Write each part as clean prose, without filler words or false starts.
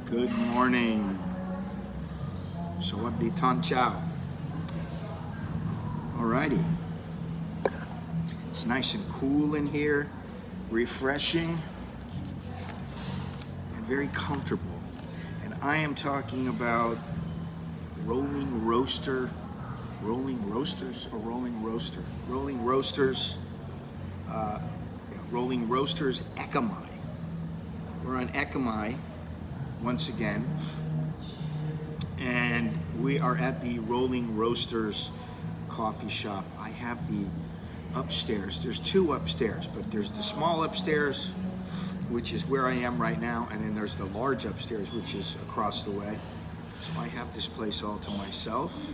Good morning. Sawadee Ton Chow. Alrighty. It's nice and cool in here, refreshing, and very comfortable. And I am talking about rolling roasters, Ekkamai. We're on Ekkamai once again, and we are at the Rolling Roasters coffee shop. I have the upstairs. There's two upstairs, but there's the small upstairs, which is where I am right now, and then there's the large upstairs, which is across the way. So I have this place all to myself.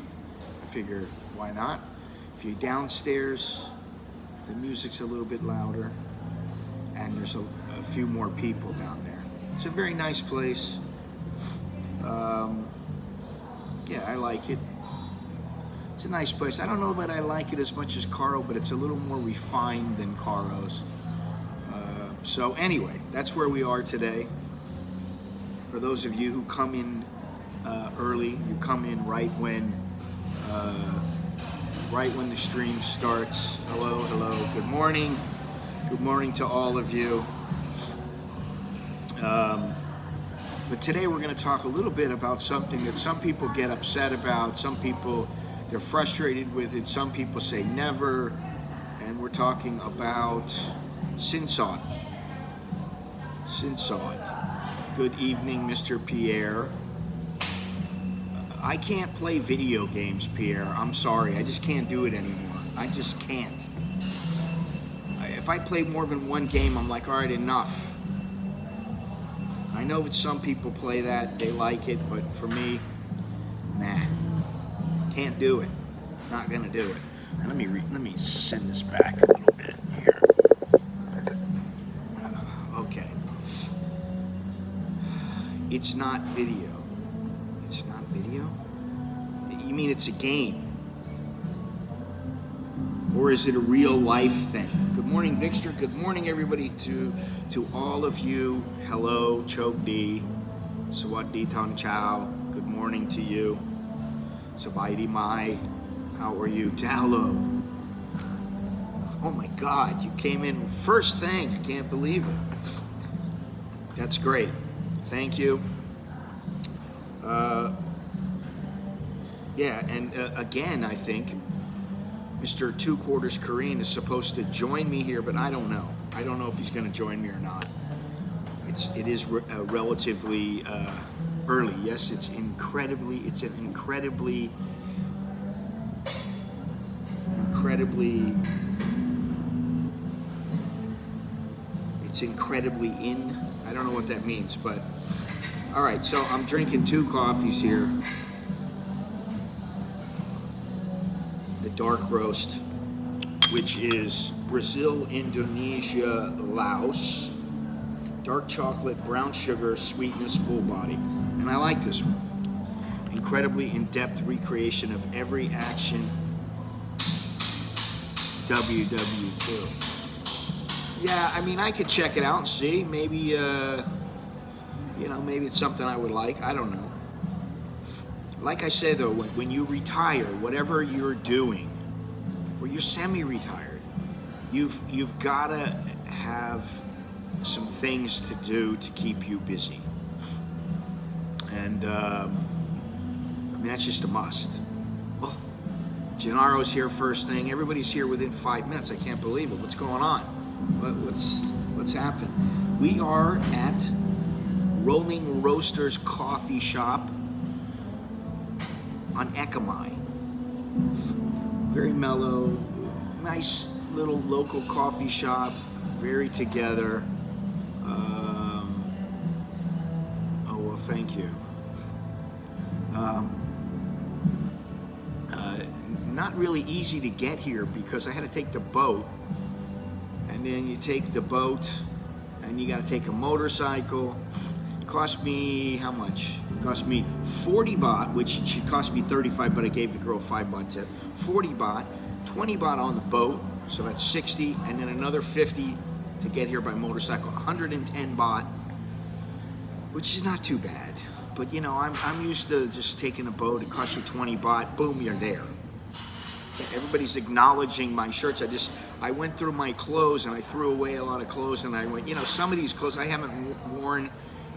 I figure, why not? If you're downstairs, the music's a little bit louder, and there's a few more people down there. It's a very nice place. Yeah, I like it. It's a nice place. I don't know that I like it as much as Caro, but it's a little more refined than Caro's. So anyway, that's where we are today. For those of you who come in early, you come in right when the stream starts. Hello, good morning. Good morning to all of you. But today we're going to talk a little bit about something that some people get upset about, some people they're frustrated with it, some people say never, and we're talking about Sin Sod. Sin Sod. Good evening, Mr. Pierre. I can't play video games, Pierre. I'm sorry, I just can't do it anymore. I just can't. If I play more than one game, I'm like, all right, enough. I know that some people play that, they like it, but for me, nah. Can't do it. Not gonna do it. Now let me send this back a little bit here. Okay. It's not video. It's not video? You mean it's a game? Or is it a real life thing? Good morning, Vixter. Good morning, everybody, to all of you. Hello, Chok D. Sawadee Ton Chow. Good morning to you. Sabaydi Mai. How are you? Talo. Oh my God, you came in first thing. I can't believe it. That's great. Thank you. Yeah, and again, I think Mr. Two Quarters Korean is supposed to join me here, but I don't know. I don't know if he's going to join me or not. It is relatively early. Yes, it's an incredibly in. I don't know what that means, but all right. So I'm drinking two coffees here. The dark roast, which is Brazil, Indonesia, Laos. Dark chocolate, brown sugar, sweetness, full body. And I like this one. Incredibly in-depth recreation of every action. WW2. Yeah, I mean, I could check it out and see. Maybe, maybe it's something I would like. I don't know. Like I said, though, when you retire, whatever you're doing, or you're semi-retired, you've got to have some things to do to keep you busy. And, I mean, that's just a must. Oh, Gennaro's here first thing. Everybody's here within 5 minutes. I can't believe it. What's going on? What's happening? We are at Rolling Roasters Coffee Shop on Ekkamai. Very mellow, nice little local coffee shop, very together. Oh, well, thank you. Not really easy to get here because I had to take the boat, and then you take the boat, and you got to take a motorcycle. It cost me how much? It cost me 40 baht, which it should cost me 35, but I gave the girl 5 baht tip. 40 baht, 20 baht on the boat, so that's 60, and then another 50 to get here by motorcycle. 110 baht. which is not too bad. But you know, I'm used to just taking a boat. It costs you 20 baht. Boom, you're there. Everybody's acknowledging my shirts. I went through my clothes and I threw away a lot of clothes, and I went, you know, some of these clothes I haven't worn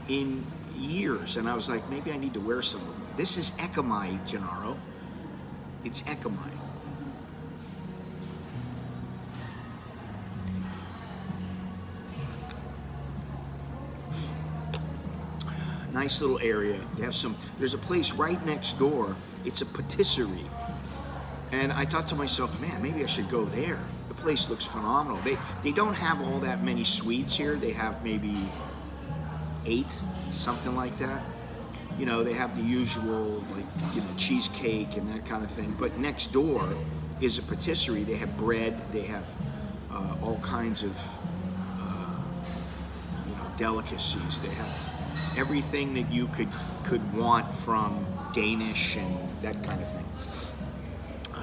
in years, and I was like, maybe I need to wear some of them. This is Ekkamai, Gennaro. It's Ekkamai. Nice little area. They have there's a place right next door. It's a patisserie. And I thought to myself, man, maybe I should go there. The place looks phenomenal. They don't have all that many sweets here. They have maybe 8, something like that. You know, they have the usual, like, you know, cheesecake and that kind of thing. But next door is a patisserie. They have bread. They have all kinds of, you know, delicacies. They have everything that you could want from Danish and that kind of thing.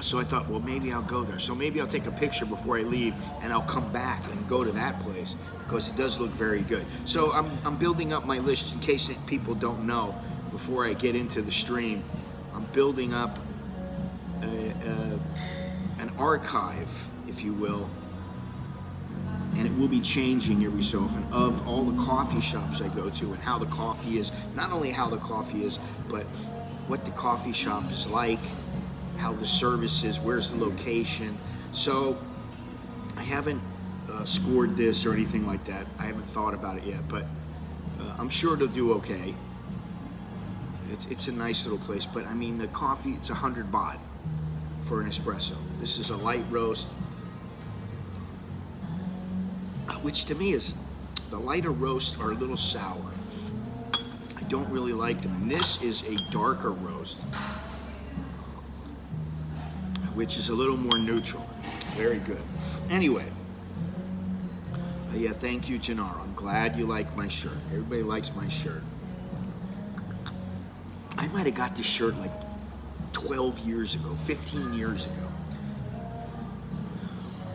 So I thought, well, maybe I'll go there. So maybe I'll take a picture before I leave, and I'll come back and go to that place because it does look very good. So I'm building up my list in case people don't know. Before I get into the stream, I'm building up an archive, if you will, and it will be changing every so often, of all the coffee shops I go to and how the coffee is. Not only how the coffee is, but what the coffee shop is like, how the service is, where's the location. So I haven't scored this or anything like that. I haven't thought about it yet, but I'm sure it'll do okay. It's a nice little place, but I mean, the coffee, it's 100 baht for an espresso. This is a light roast, which to me is, the lighter roasts are a little sour. I don't really like them. And this is a darker roast, which is a little more neutral. Very good. Anyway, yeah, thank you, Gennaro. I'm glad you like my shirt. Everybody likes my shirt. I might have got this shirt like 12 years ago, 15 years ago.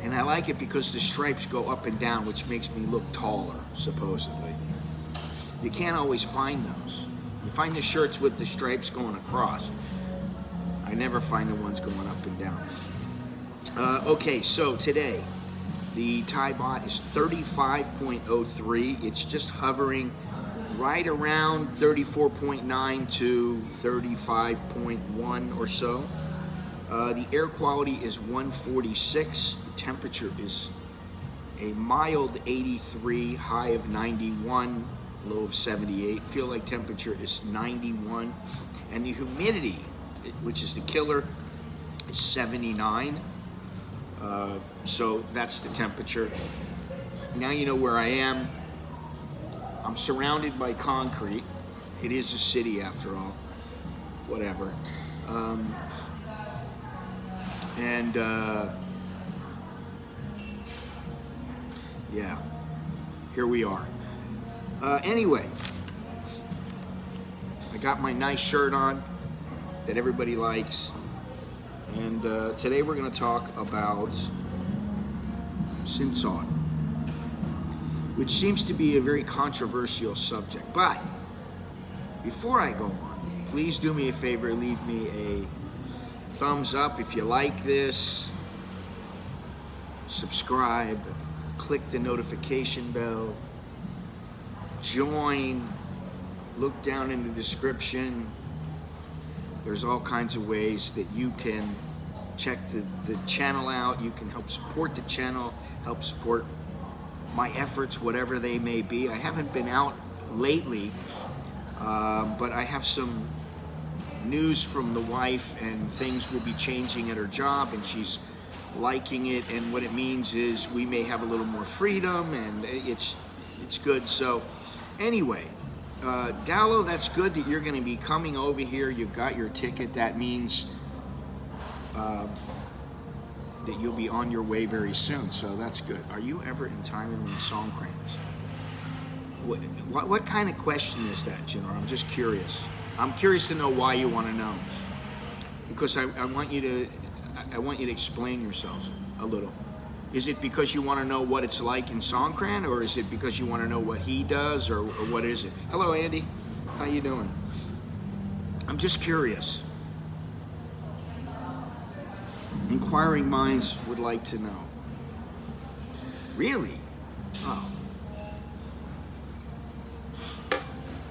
And I like it because the stripes go up and down, which makes me look taller, supposedly. You can't always find those. You find the shirts with the stripes going across. I never find the ones going up and down. Okay, so today, the Thai baht is 35.03. It's just hovering right around 34.9 to 35.1 or so. The air quality is 146. The temperature is a mild 83, high of 91, low of 78. Feel like temperature is 91. And the humidity, which is the killer, is 79. So that's the temperature. Now you know where I am. I'm surrounded by concrete. It is a city after all. Whatever. Yeah, here we are. Anyway, I got my nice shirt on that everybody likes, and today we're going to talk about Sin Sod, which seems to be a very controversial subject. But before I go on, please do me a favor, leave me a thumbs up if you like this, subscribe, click the notification bell, join, look down in the description. There's all kinds of ways that you can check the channel out. You can help support the channel, help support my efforts, whatever they may be. I haven't been out lately, but I have some news from the wife, and things will be changing at her job, and she's liking it, and what it means is we may have a little more freedom, and it's good. So anyway, Dallo, that's good that you're going to be coming over here. You've got your ticket. That means that you'll be on your way very soon, so that's good. Are you ever in Thailand when the Songkran is happening? What kind of question is that, Gennaro? I'm just curious. I'm curious to know why you want to know, because I want you to explain yourselves a little. Is it because you want to know what it's like in Songkran, or is it because you want to know what he does, or what is it? Hello, Andy. How you doing? I'm just curious. Inquiring minds would like to know. Really? Oh.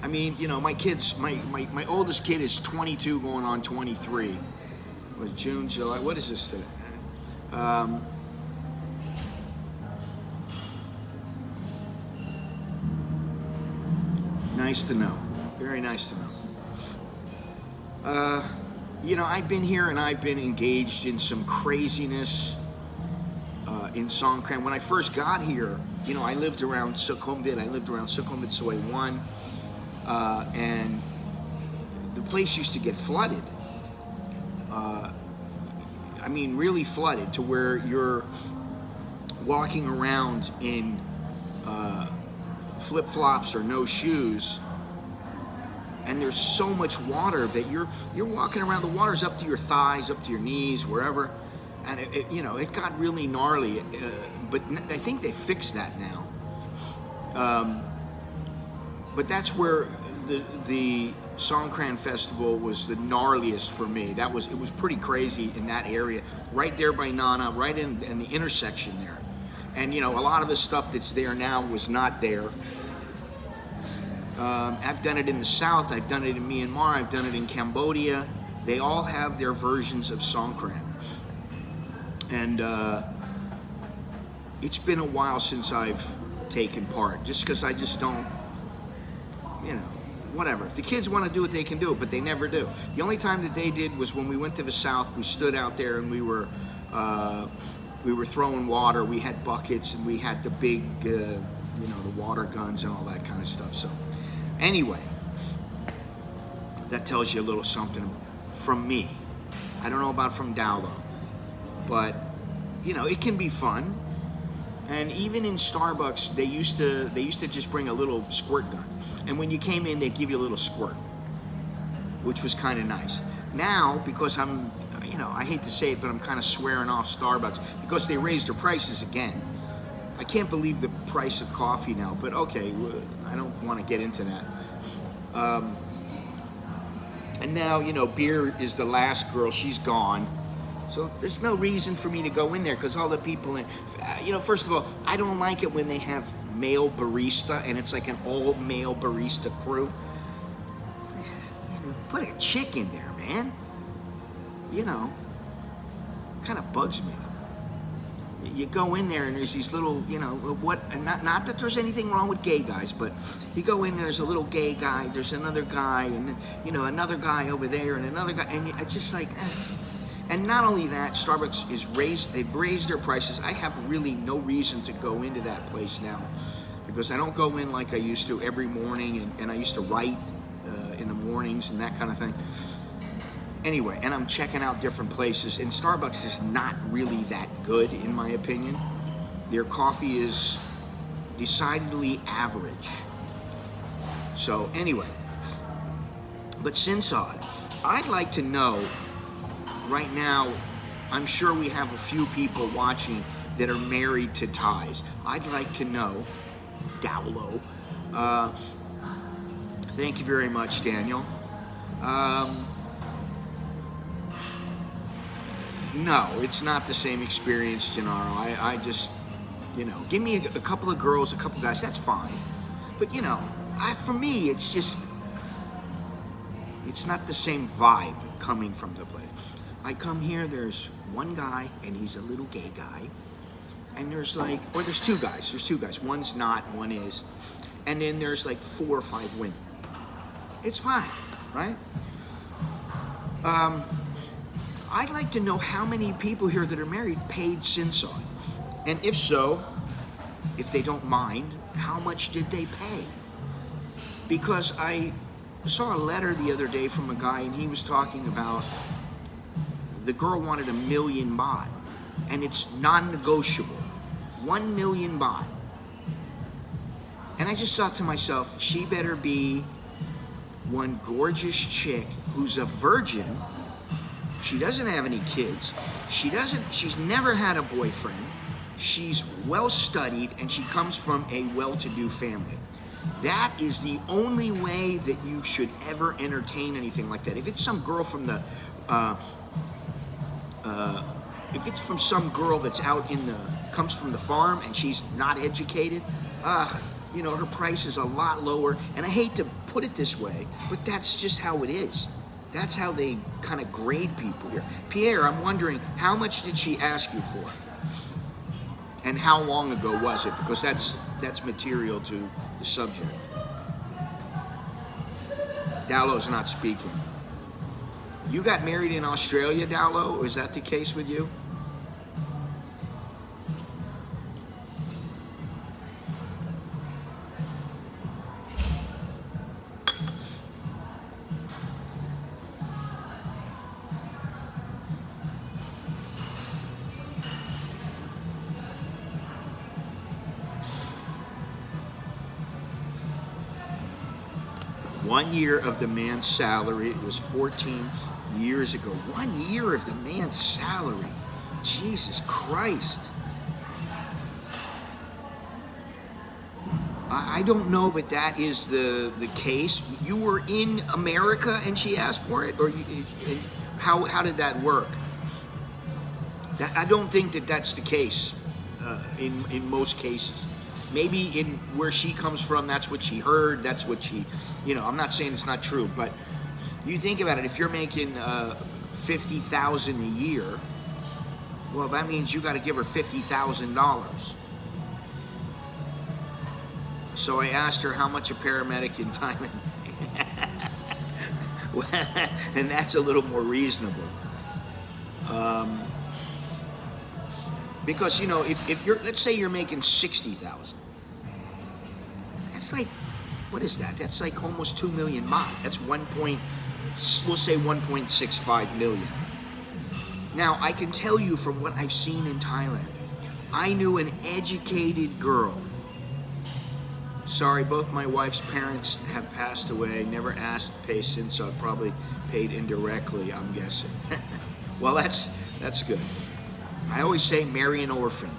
I mean, you know, my kids, my oldest kid is 22 going on 23. It was June, July, what is this today? Nice to know. Very nice to know. You know, I've been here and I've been engaged in some craziness in Songkran. When I first got here, you know, I lived around Sukhumvit. I lived around Sukhumvit Soi 1. And the place used to get flooded. I mean, really flooded to where you're walking around in flip-flops or no shoes, and there's so much water that you're walking around. The water's up to your thighs, up to your knees, wherever, and you know, it got really gnarly. But I think they fixed that now. But that's where the Songkran festival was the gnarliest for me. It was pretty crazy in that area, right there by Nana, right in the intersection there. And you know, a lot of the stuff that's there now was not there. I've done it in the South, I've done it in Myanmar, I've done it in Cambodia. They all have their versions of Songkran. And it's been a while since I've taken part, just because I just don't, you know, whatever. If the kids want to do it, they can do it, but they never do. The only time that they did was when we went to the South. We stood out there and we were throwing water. We had buckets and we had the big, you know, the water guns and all that kind of stuff. So anyway, that tells you a little something from me. I don't know about from Dowlo, but you know, it can be fun. And even in Starbucks, they used to just bring a little squirt gun, and when you came in, they'd give you a little squirt, which was kind of nice. Now, because I'm, you know, I hate to say it, but I'm kind of swearing off Starbucks because they raised their prices again. I can't believe the price of coffee now, but okay, I don't want to get into that. And now, you know, beer is the last girl. She's gone. So there's no reason for me to go in there because all the people in, you know, first of all, I don't like it when they have male barista and it's like an all-male barista crew. You know, put a chick in there, man. You know, kind of bugs me. You go in there and there's these little, you know, what, and not that there's anything wrong with gay guys, but you go in, there's a little gay guy, there's another guy, and, you know, another guy over there, and another guy, and it's just like, And not only that, Starbucks they've raised their prices. I have really no reason to go into that place now because I don't go in like I used to every morning, and I used to write in the mornings and that kind of thing. Anyway, and I'm checking out different places, and Starbucks is not really that good in my opinion. Their coffee is decidedly average. So anyway, but Sin Sod, I'd like to know. Right now, I'm sure we have a few people watching that are married to Thais. I'd like to know, Dowlo. Thank you very much, Daniel. No, it's not the same experience, Gennaro. I just, you know, give me a couple of girls, a couple of guys, that's fine. But, you know, for me, it's just, it's not the same vibe coming from the place. I come here, there's one guy, and he's a little gay guy. And there's like, or there's two guys. One's not, one is. And then there's like 4 or 5 women. It's fine, right? I'd like to know how many people here that are married paid Sin Sod. And if so, if they don't mind, how much did they pay? Because I saw a letter the other day from a guy, and he was talking about the girl wanted 1 million baht, and it's non-negotiable. 1 million baht. And I just thought to myself, she better be one gorgeous chick who's a virgin. She doesn't have any kids. She's never had a boyfriend. she's well studied, and she comes from a well-to-do family. That is the only way that you should ever entertain anything like that. If it's some girl from the, if it's from some girl that's out in the, comes from the farm and she's not educated, you know, her price is a lot lower. And I hate to put it this way, but that's just how it is. That's how they kind of grade people here. Pierre, I'm wondering, how much did she ask you for? And how long ago was it? Because that's material to the subject. Dowlow's not speaking. You got married in Australia, Dowlow? Is that the case with you? One year of the man's salary. It was 14 years ago. 1 year of the man's salary. Jesus Christ. I don't know if that is the case. You were in America and she asked for it, or how did that work? I don't think that that's the case in most cases. Maybe in where she comes from, that's what she heard, that's what she, you know, I'm not saying it's not true, but you think about it, if you're making $50,000 a year, well, that means you got to give her $50,000. So I asked her how much a paramedic in Thailand, and that's a little more reasonable. Because, you know, if you're, let's say you're making 60,000, that's like, what is that? That's like almost 2 million baht. That's we'll say 1.65 million. Now, I can tell you from what I've seen in Thailand, I knew an educated girl. Sorry, both my wife's parents have passed away. Never asked to pay Sin Sod, probably paid indirectly, I'm guessing. Well, that's good. I always say marry an orphan,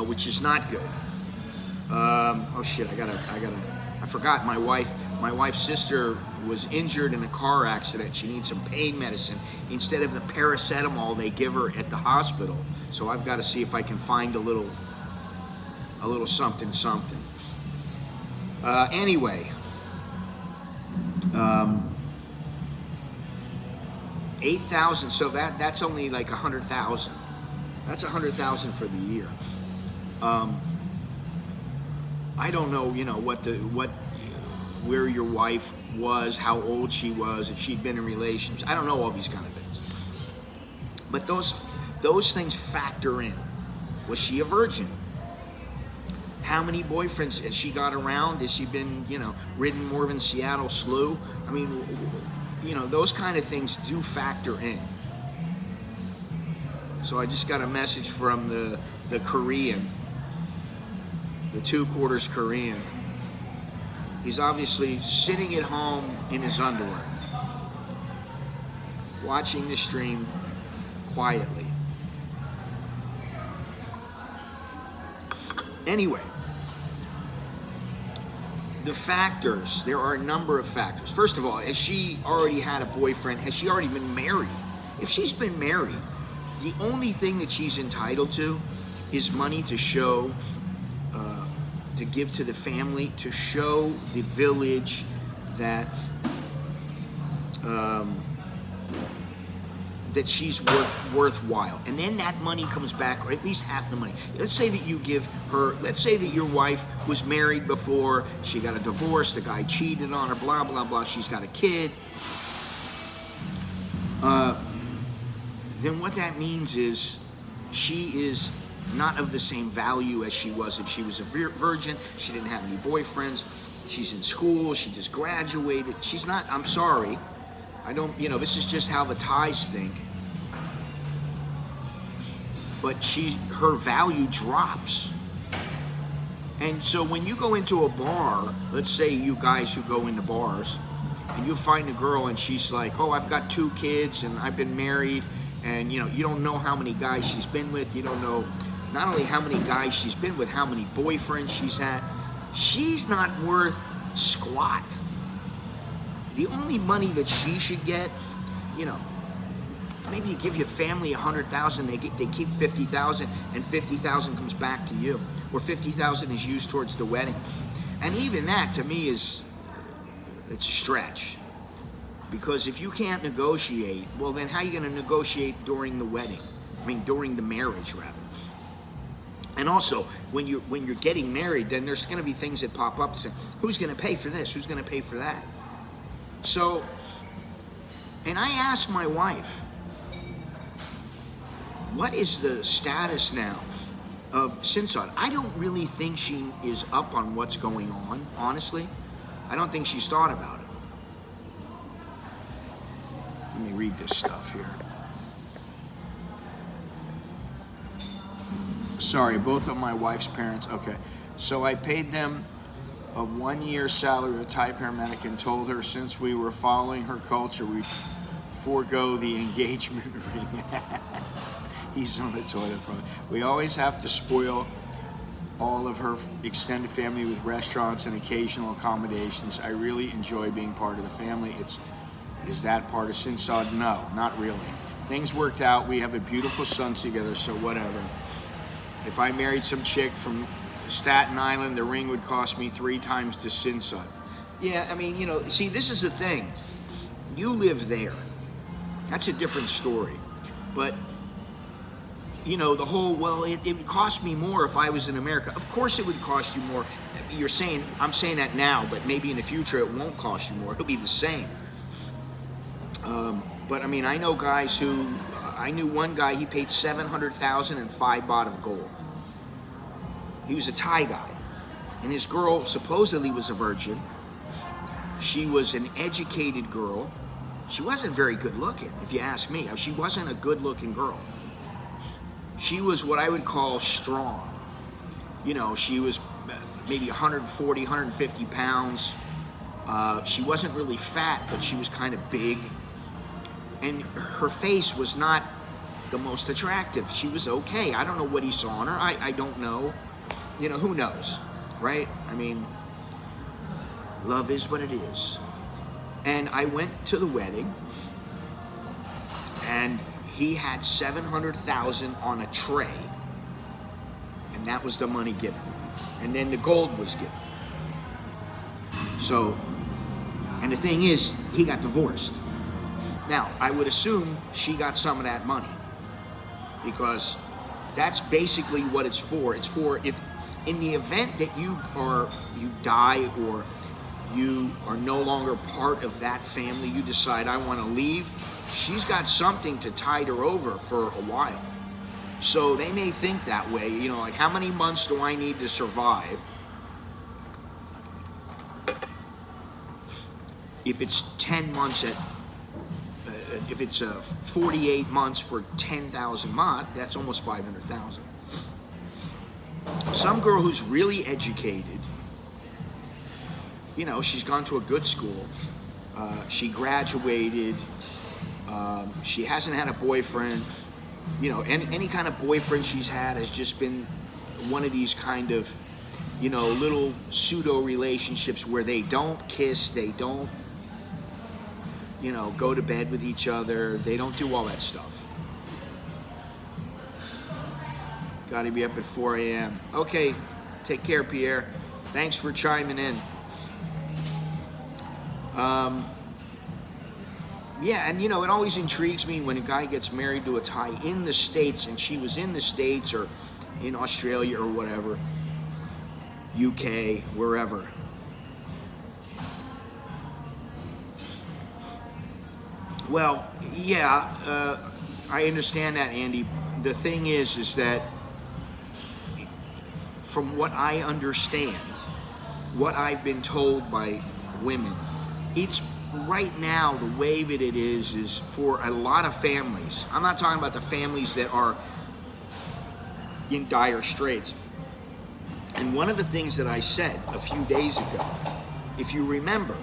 which is not good. Oh shit! I forgot. My wife's sister was injured in a car accident. She needs some pain medicine instead of the paracetamol they give her at the hospital. So I've got to see if I can find a little something. Anyway. 8,000, so that's only like 100,000. That's 100,000 for the year. I don't know, you know, where your wife was, how old she was, if she'd been in relations. I don't know all these kind of things. But those things factor in. Was she a virgin? How many boyfriends has she got around? Has she been, you know, ridden more than Seattle Slew? I mean, you know, those kind of things do factor in. So I just got a message from the Korean, the 2/4 Korean. He's obviously sitting at home in his underwear, watching the stream quietly. Anyway, the factors, there are a number of factors. First of all, has she already had a boyfriend? Has she already been married? If she's been married, the only thing that she's entitled to is money to show, to give to the family, to show the village that that she's worthwhile. And then that money comes back, or at least half the money. Let's say that you give her, let's say that your wife was married before, she got a divorce, the guy cheated on her, blah, blah, blah, she's got a kid. Then what that means is she is not of the same value as she was if she was a virgin. She didn't have any boyfriends. She's in school, she just graduated. She's not, I'm sorry, I don't, you know, this is just how the Thais think. But her value drops. And so when you go into a bar, let's say you guys who go into bars, and you find a girl and she's like, oh, I've got 2 kids and I've been married, and you know, you don't know how many guys she's been with, you don't know not only how many guys she's been with, how many boyfriends she's had. She's not worth squat. The only money that she should get, you know, maybe you give your family $100,000, they keep $50,000, and $50,000 comes back to you, or $50,000 is used towards the wedding. And even that, to me, it's a stretch. Because if you can't negotiate, well, then how are you going to negotiate during the wedding? I mean, during the marriage, rather. And also, when you're getting married, then there's going to be things that pop up. Saying, who's going to pay for this? Who's going to pay for that? So, and I asked my wife, what is the status now of Sin Sod? I don't really think she is up on what's going on, honestly. I don't think she's thought about it. Let me read this stuff here. Sorry, both of my wife's parents. Okay. So I paid them a 1-year salary of Thai paramedic and told her since we were following her culture, we'd forego the engagement ring. He's on the toilet, probably. We always have to spoil all of her extended family with restaurants and occasional accommodations. I really enjoy being part of the family. Is that part of Sin Sod? No, not really. Things worked out. We have a beautiful son together, so whatever. If I married some chick from Staten Island, the ring would cost me 3 times the Sin Sod. Yeah, I mean, you know, see, this is the thing. You live there. That's a different story. But, you know, the whole, well, it would cost me more if I was in America. Of course it would cost you more. I'm saying that now, but maybe in the future it won't cost you more. It'll be the same. But I mean, I know guys who, I knew one guy, he paid $700,000 and 5 baht of gold. He was a Thai guy. And his girl supposedly was a virgin. She was an educated girl. She wasn't very good looking, if you ask me. She wasn't a good looking girl. She was what I would call strong. You know, she was maybe 140, 150 pounds. She wasn't really fat, but she was kind of big. And her face was not the most attractive. She was okay. I don't know what he saw in her. I don't know. You know, who knows, right? I mean, love is what it is. And I went to the wedding, and he had $700,000 on a tray, and that was the money given. And then the gold was given. So, and the thing is, he got divorced. Now, I would assume she got some of that money, because that's basically what it's for. It's for if, in the event that you die or you are no longer part of that family, you decide I want to leave, she's got something to tide her over for a while. So they may think that way, you know, like how many months do I need to survive? If it's 10 months if it's 48 months for 10,000 baht, that's almost 500,000. Some girl who's really educated, you know, she's gone to a good school, she graduated, she hasn't had a boyfriend, you know, any kind of boyfriend she's had has just been one of these kind of, you know, little pseudo relationships where they don't kiss, they don't, you know, go to bed with each other. They don't do all that stuff. Gotta be up at 4 a.m. Okay, take care, Pierre. Thanks for chiming in. Yeah, and you know, it always intrigues me when a guy gets married to a Thai in the States, and she was in the States or in Australia or whatever, UK, wherever. Well, yeah, I understand that, Andy. The thing is that from what I understand, what I've been told by women, it's right now the way that it is for a lot of families. I'm not talking about the families that are in dire straits. And one of the things that I said a few days ago, if you remember,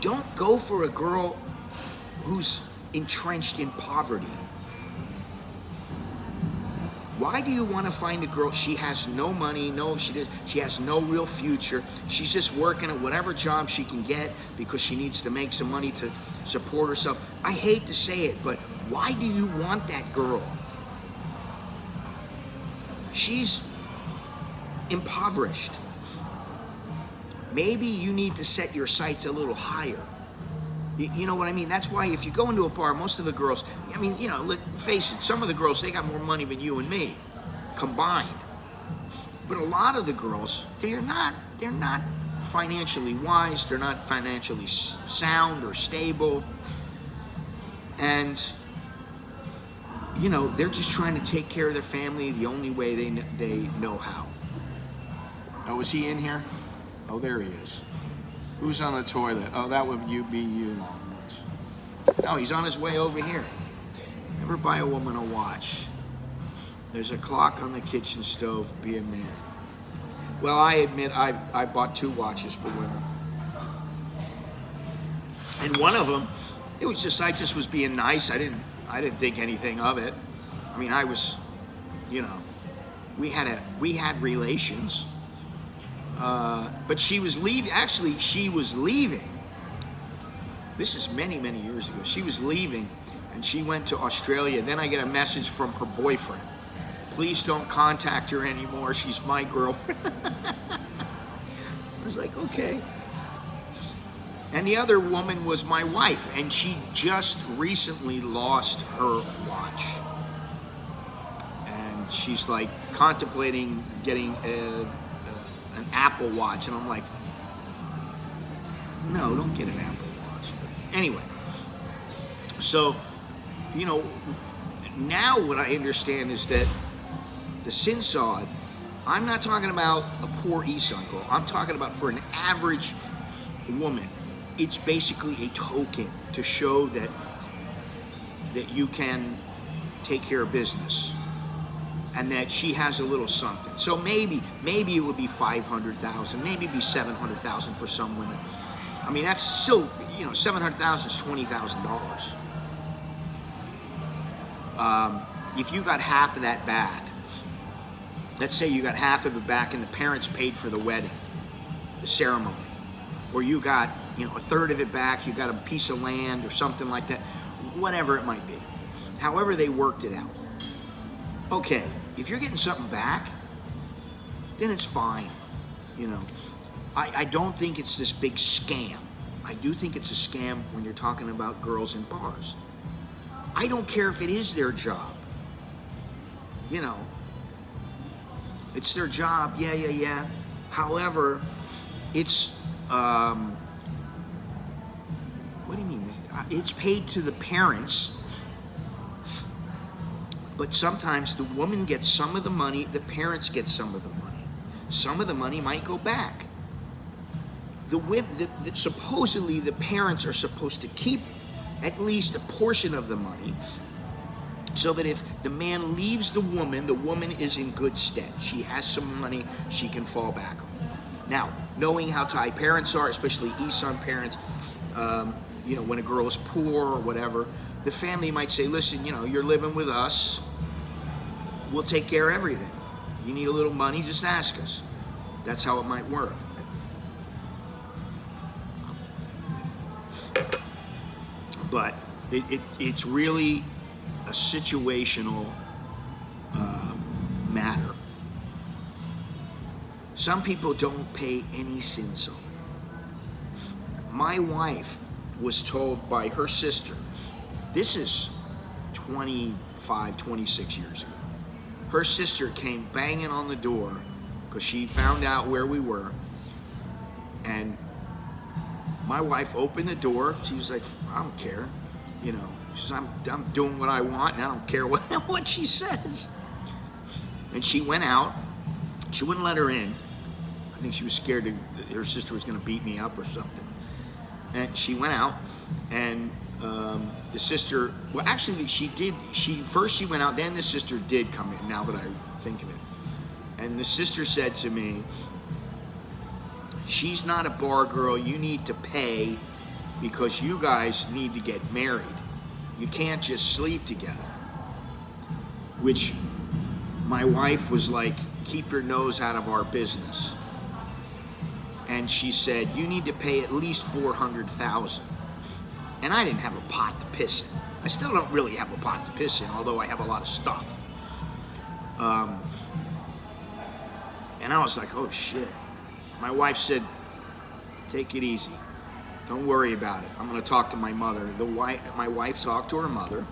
don't go for a girl who's entrenched in poverty. Why do you want to find a girl? She has no money, she has no real future. She's just working at whatever job she can get because she needs to make some money to support herself. I hate to say it, but why do you want that girl? She's impoverished. Maybe you need to set your sights a little higher. You know what I mean? That's why if you go into a bar, most of the girls, I mean, you know, let's face it, some of the girls, they got more money than you and me combined. But a lot of the girls, they're not financially wise, they're not financially sound or stable. And, you know, they're just trying to take care of their family the only way they know how. Oh, is he in here? Oh, there he is. Who's on the toilet? Oh, that would be you, Longhorns. No, he's on his way over here. Never buy a woman a watch. There's a clock on the kitchen stove. Be a man. Well, I admit I bought 2 watches for women. And one of them, it was just, I just was being nice. I didn't think anything of it. I mean, I was, you know, we had relations. But she was leaving. Actually, she was leaving. This is many, many years ago. She was leaving, and she went to Australia. Then I get a message from her boyfriend. Please don't contact her anymore. She's my girlfriend. I was like, okay. And the other woman was my wife, and she just recently lost her watch. And she's like contemplating getting an Apple Watch, and I'm like, no, don't get an Apple Watch. But anyway, so, you know, now what I understand is that the Sin Sod, I'm not talking about a poor Eson girl. I'm talking about for an average woman, it's basically a token to show that you can take care of business. And that she has a little something. So maybe it would be 500,000, maybe it'd be 700,000 for some women. I mean, that's still, you know, 700,000 is $20,000. If you got half of that back, let's say you got half of it back and the parents paid for the wedding, the ceremony, or you got, you know, a third of it back, you got a piece of land or something like that, whatever it might be. However they worked it out. Okay, if you're getting something back, then it's fine. You know, I don't think it's this big scam. I do think it's a scam when you're talking about girls in bars. I don't care if it is their job. You know, it's their job, yeah. However, it's, what do you mean? It's paid to the parents. But sometimes the woman gets some of the money, the parents get some of the money. Some of the money might go back. Supposedly the parents are supposed to keep at least a portion of the money so that if the man leaves the woman is in good stead. She has some money she can fall back on. Now, knowing how Thai parents are, especially Eson parents, you know, when a girl is poor or whatever, the family might say, listen, you know, you're living with us. We'll take care of everything. You need a little money, just ask us. That's how it might work. But it's really a situational matter. Some people don't pay any Sin Sod. My wife was told by her sister, this is 25, 26 years ago. Her sister came banging on the door because she found out where we were. And my wife opened the door. She was like, I don't care. You know, she says, I'm doing what I want and I don't care what she says. And she went out. She wouldn't let her in. I think she was scared that her sister was going to beat me up or something. And she went out, and the sister, well, actually, first she went out, then the sister did come in, now that I think of it. And the sister said to me, she's not a bar girl, you need to pay because you guys need to get married. You can't just sleep together. Which my wife was like, keep your nose out of our business. And she said, you need to pay at least $400,000. And I didn't have a pot to piss in. I still don't really have a pot to piss in, although I have a lot of stuff. And I was like, oh shit. My wife said, take it easy. Don't worry about it. I'm gonna talk to my mother. My wife talked to her mother,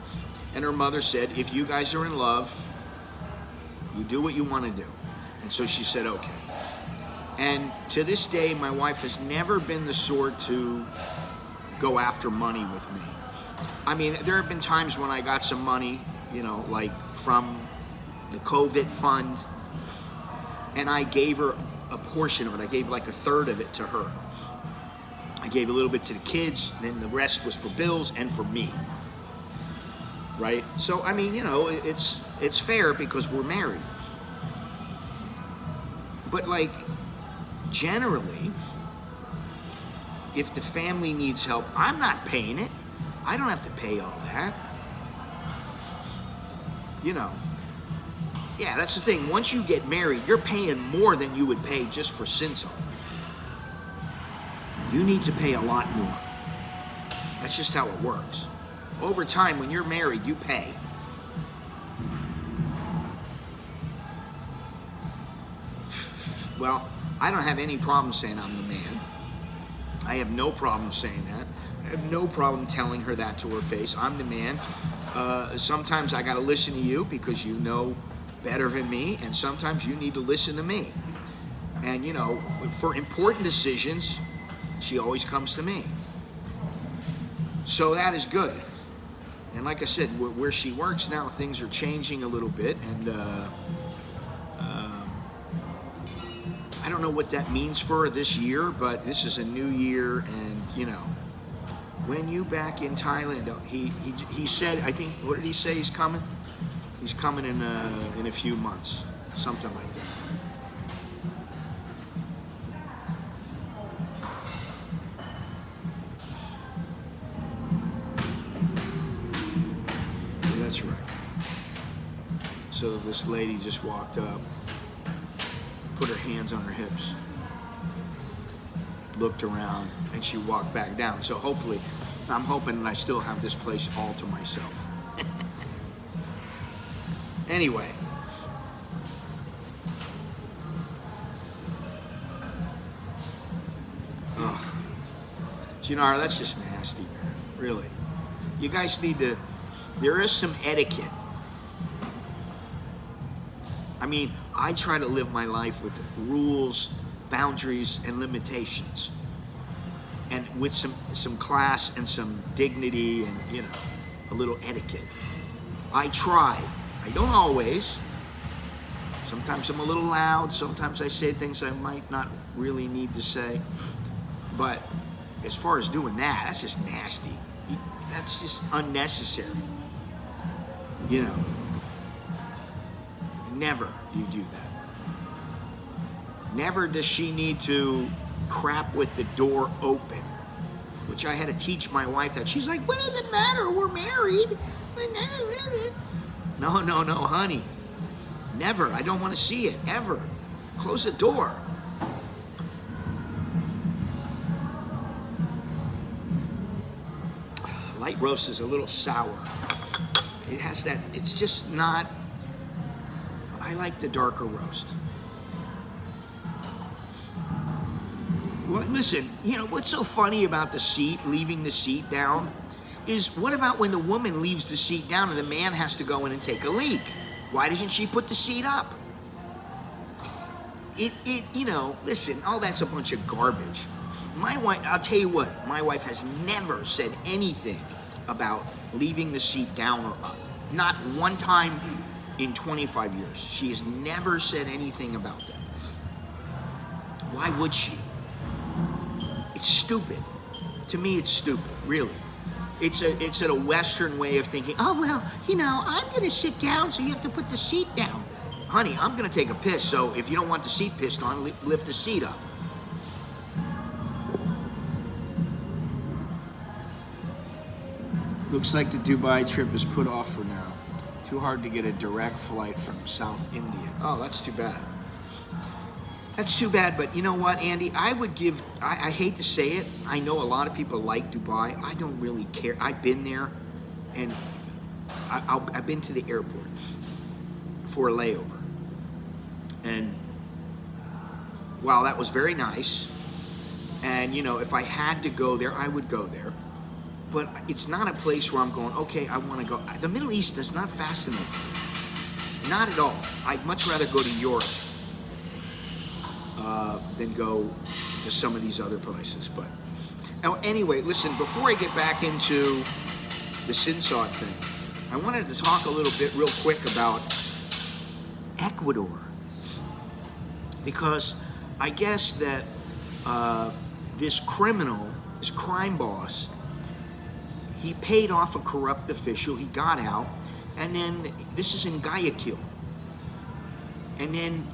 and her mother said, if you guys are in love, you do what you wanna do. And so she said, okay. And to this day, my wife has never been the sort to go after money with me. I mean, there have been times when I got some money, you know, like from the COVID fund, and I gave her a portion of it. I gave like a third of it to her. I gave a little bit to the kids, then the rest was for bills and for me, right? So, I mean, you know, it's fair because we're married. But like, generally, if the family needs help, I'm not paying it. I don't have to pay all that. You know, yeah, that's the thing. Once you get married, you're paying more than you would pay just for Sin Sod. You need to pay a lot more. That's just how it works. Over time, when you're married, you pay. Well, I don't have any problem saying I'm the man. I have no problem saying that. I have no problem telling her that to her face. I'm the man. Sometimes I gotta listen to you because you know better than me, and sometimes you need to listen to me. And you know, for important decisions, she always comes to me. So that is good. And like I said, where she works now, things are changing a little bit, and I don't know what that means for her this year, but this is a new year, and you know, when you back in Thailand, he said, I think, what did he say he's coming? He's coming in a few months, something like that. Yeah, that's right. So this lady just walked up, put her hands on her hips, looked around, and she walked back down. So hopefully, I'm hoping that I still have this place all to myself. Anyway. Oh. Janara, that's just nasty, man. Really. You guys need to, there is some etiquette. I mean, I try to live my life with rules, boundaries, and limitations. And with some class and some dignity and, you know, a little etiquette. I try. I don't always. Sometimes I'm a little loud. Sometimes I say things I might not really need to say. But as far as doing that, that's just nasty. That's just unnecessary. You know. Never you do that. Never does she need to crap with the door open. Which I had to teach my wife that. She's like, what does it matter? We're married. No, honey. Never. I don't want to see it, ever. Close the door. Light roast is a little sour. It has that, it's just not, I like the darker roast. Well, listen, you know, what's so funny about the seat, leaving the seat down, is what about when the woman leaves the seat down and the man has to go in and take a leak? Why doesn't she put the seat up? You know, listen, all that's a bunch of garbage. My wife, I'll tell you what, my wife has never said anything about leaving the seat down or up. Not one time in 25 years. She has never said anything about that. Why would she? It's stupid. To me, it's stupid, really. It's a Western way of thinking, oh, well, you know, I'm going to sit down, so you have to put the seat down. Honey, I'm going to take a piss, so if you don't want the seat pissed on, lift the seat up. Looks like the Dubai trip is put off for now. Too hard to get a direct flight from South India. Oh, that's too bad. That's too bad, but you know what, Andy? I would give, I hate to say it, I know a lot of people like Dubai. I don't really care. I've been there, and I've been to the airport for a layover. And wow, that was very nice. And you know, if I had to go there, I would go there. But it's not a place where I'm going, okay, I want to go. The Middle East does not fascinate me. Not at all. I'd much rather go to Europe than go to some of these other places. But now, anyway, listen, before I get back into the Sin Sod thing, I wanted to talk a little bit real quick about Ecuador. Because I guess that this criminal, this crime boss, he paid off a corrupt official, he got out, and then, this is in Guayaquil. And then,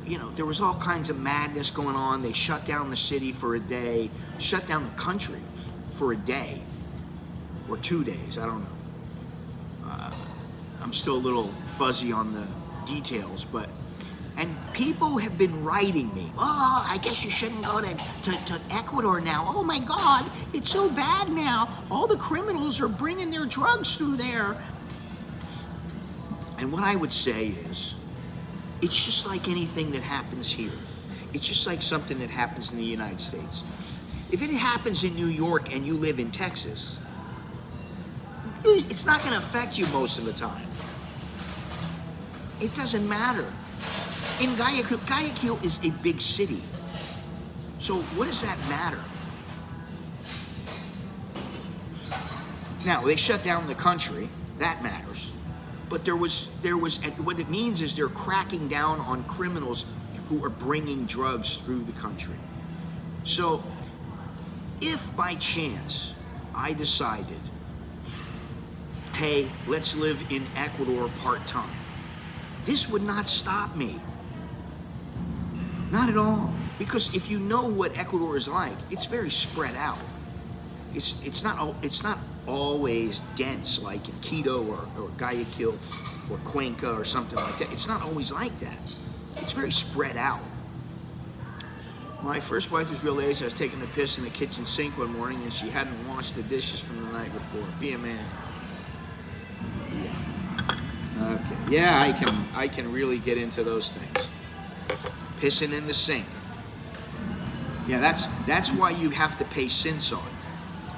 you know, there was all kinds of madness going on. They shut down the city for a day, shut down the country for a day, or 2 days, I don't know. I'm still a little fuzzy on the details, but, and people have been writing me, oh, I guess you shouldn't go to Ecuador now. Oh my God, it's so bad now. All the criminals are bringing their drugs through there. And what I would say is, it's just like anything that happens here. It's just like something that happens in the United States. If it happens in New York and you live in Texas, it's not going to affect you most of the time. It doesn't matter. In Guayaquil is a big city. So what does that matter? Now, they shut down the country. That matters. But there was, what it means is they're cracking down on criminals who are bringing drugs through the country. So, if by chance I decided, hey, let's live in Ecuador part-time, this would not stop me. Not at all. Because if you know what Ecuador is like, it's very spread out. It's not always dense like in Quito or Guayaquil or Cuenca or something like that. It's not always like that. It's very spread out. My first wife was real lazy. I was taking a piss in the kitchen sink one morning and she hadn't washed the dishes from the night before. Be a man. Yeah. Okay. Yeah, I can really get into those things. Pissing in the sink. Yeah, that's why you have to pay Sin Sod,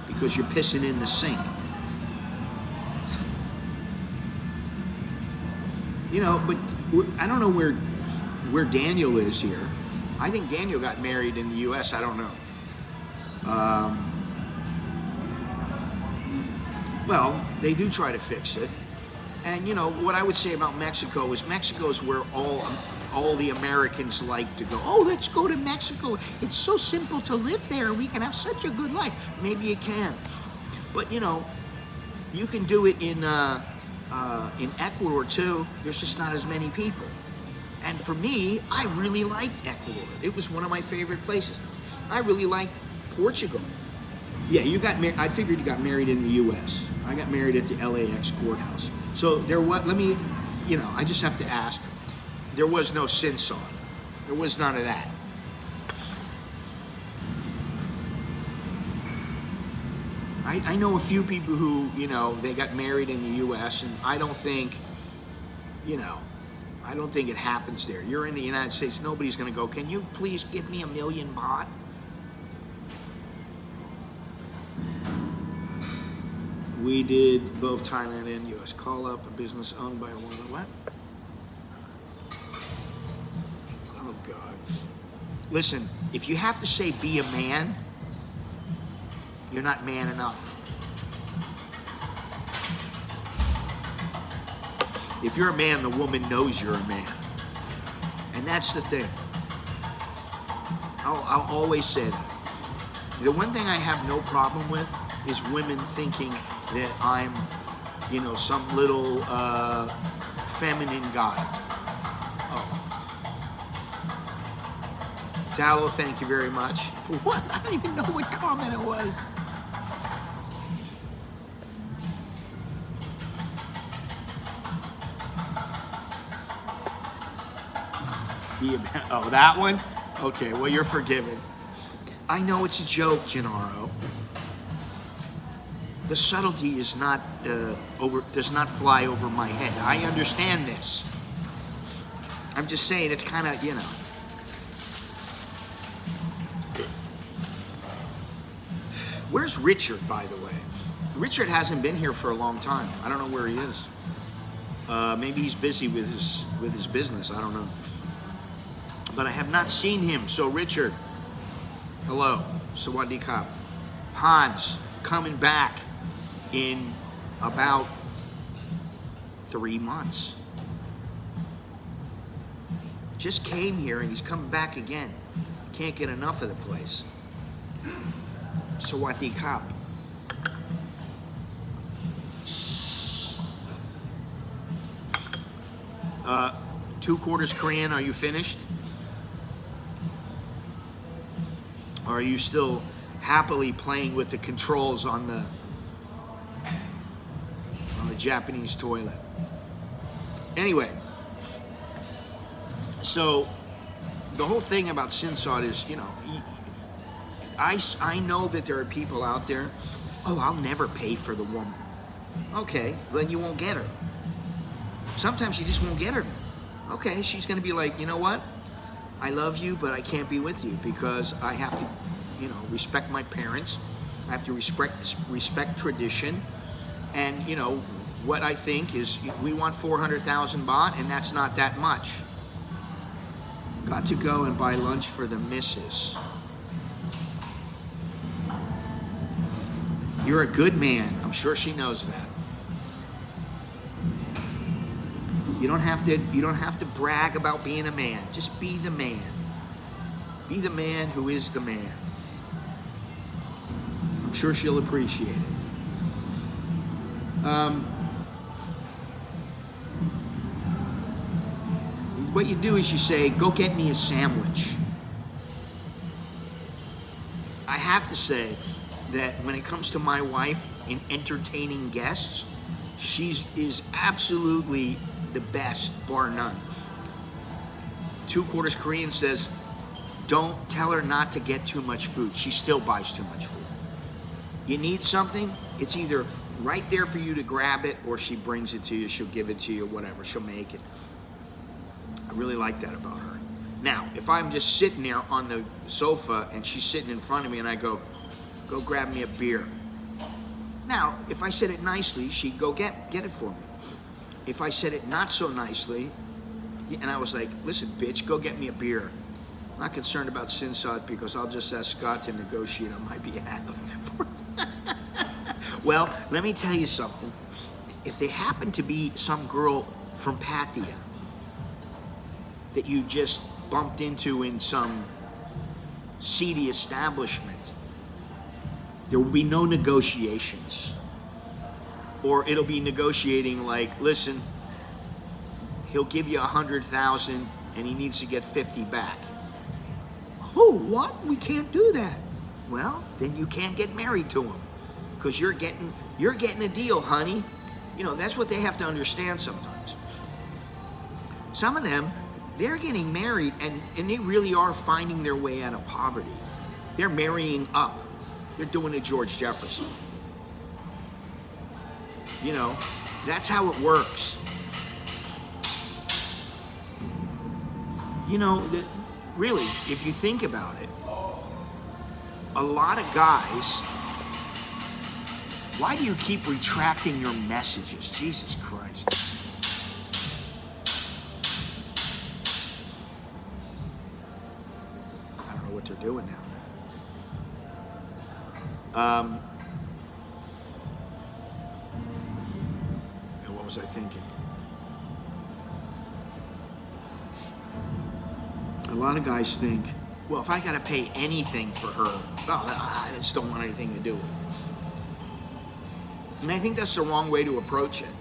because you're pissing in the sink. You know, but I don't know where Daniel is here. I think Daniel got married in the U.S. I don't know. Well, they do try to fix it. And you know, what I would say about Mexico is where all the Americans like to go. Oh, let's go to Mexico. It's so simple to live there. We can have such a good life. Maybe you can. But you know, you can do it in Ecuador too. There's just not as many people. And for me, I really liked Ecuador. It was one of my favorite places. I really liked Portugal. Yeah, you got married. I figured you got married in the U.S. I got married at the LAX courthouse. So there was, I just have to ask, there was no Sin Sod. There was none of that. I know a few people who, they got married in the U.S. and I don't think it happens there. You're in the United States, nobody's gonna go, can you please give me $1 million baht? We did both Thailand and U.S. Call up a business owned by a woman. What? Oh, God. Listen, if you have to say be a man, you're not man enough. If you're a man, the woman knows you're a man. And that's the thing. I'll always say that. The one thing I have no problem with is women thinking that I'm, some little feminine guy. Oh. Tallow, thank you very much. For what? I don't even know what comment it was. Oh, that one? Okay, well, you're forgiven. I know it's a joke, Gennaro. The subtlety is not does not fly over my head. I understand this. I'm just saying it's kind of, you know. Where's Richard, by the way? Richard hasn't been here for a long time. I don't know where he is. Maybe he's busy with his business. I don't know. But I have not seen him. So Richard, hello, Sawadee Kap. Hans coming back in about 3 months. Just came here and he's coming back again. Can't get enough of the place. Sawadee Kap. 2 quarters Korean, are you finished? Or are you still happily playing with the controls on the Japanese toilet? Anyway, so the whole thing about Sin Sod is, you know, I know that there are people out there, oh, I'll never pay for the woman. Okay, then you won't get her. Sometimes you just won't get her. Okay, she's going to be like, you know what? I love you, but I can't be with you because I have to, you know, respect my parents. I have to respect tradition. And, you know, what I think is we want 400,000 baht, and that's not that much. Got to go and buy lunch for the missus. You're a good man. I'm sure she knows that. You don't have to brag about being a man. Just be the man. Be the man who is the man. I'm sure she'll appreciate it. What you do is you say, go get me a sandwich. I have to say that when it comes to my wife in entertaining guests, she is absolutely the best, bar none. 2 quarters Korean says, don't tell her not to get too much food. She still buys too much food. You need something, it's either right there for you to grab it, or she brings it to you, she'll give it to you, whatever, she'll make it. I really like that about her. Now, if I'm just sitting there on the sofa and she's sitting in front of me and I go grab me a beer. Now, if I said it nicely, she'd go get it for me. If I said it not so nicely, and I was like, listen, bitch, go get me a beer. I'm not concerned about Sin Sod because I'll just ask Scott to negotiate on my behalf. Well, let me tell you something. If they happen to be some girl from Pattaya that you just bumped into in some seedy establishment, there will be no negotiations. Or it'll be negotiating like, listen, he'll give you 100,000 and he needs to get 50 back. Oh, what? We can't do that. Well, then you can't get married to him because you're getting a deal, honey. You know, that's what they have to understand sometimes. Some of them, they're getting married and they really are finding their way out of poverty. They're marrying up. They're doing a George Jefferson. You know, that's how it works. You know, really, if you think about it, a lot of guys, why do you keep retracting your messages? Jesus Christ. I don't know what they're doing now. What was I thinking? A lot of guys think, well, if I gotta pay anything for her, well, I just don't want anything to do with it. And I think that's the wrong way to approach it.